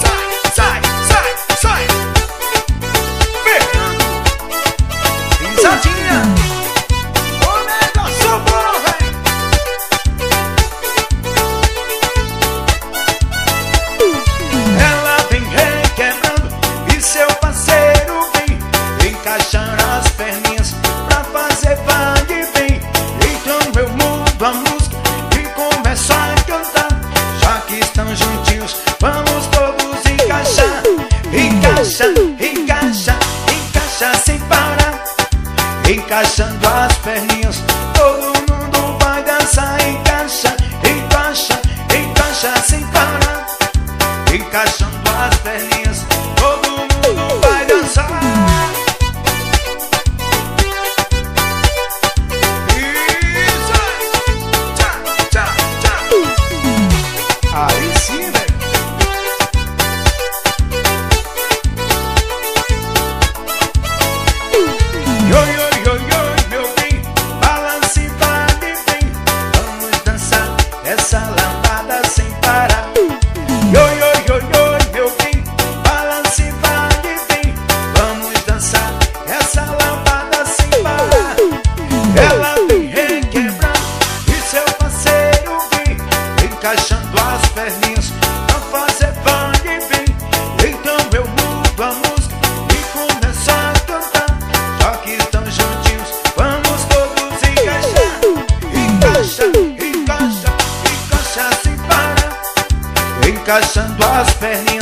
Sai, sai, sai, sai! Fernando! Pisadinha! O negócio bom, véi! Ela vem requebrando e seu parceiro vem encaixando as perninhas pra fazer vai e vem. Então eu mudo a música e começo a cantar. Já que estão juntinhos, vamos todos encaixar. Encaixa, encaixa, encaixa sem parar. Encaixando as perninhas, todo mundo vai dançar. Encaixa, encaixa, encaixa sem parar. Encaixando as perninhas, todo mundo vai dançar. Isso! Tchá, tchá, tchá. Aí sim, velho. Oi, oi, oi, oi, meu bem, balance, vai e vem. Vamos dançar essa lambada sem parar. Oi, oi, oi, oi, meu bem, balance, vai e vem. Vamos dançar essa lambada sem parar. Ela vem requebrando e seu parceiro vem encaixando as perninhas pra fazer vai e vem. Então eu mudo a música e começo a cantar. Já que estão juntinhos, vamos todos encaixar. Encaixa, encaixa, encaixa sem parar. Encaixando as perninhas,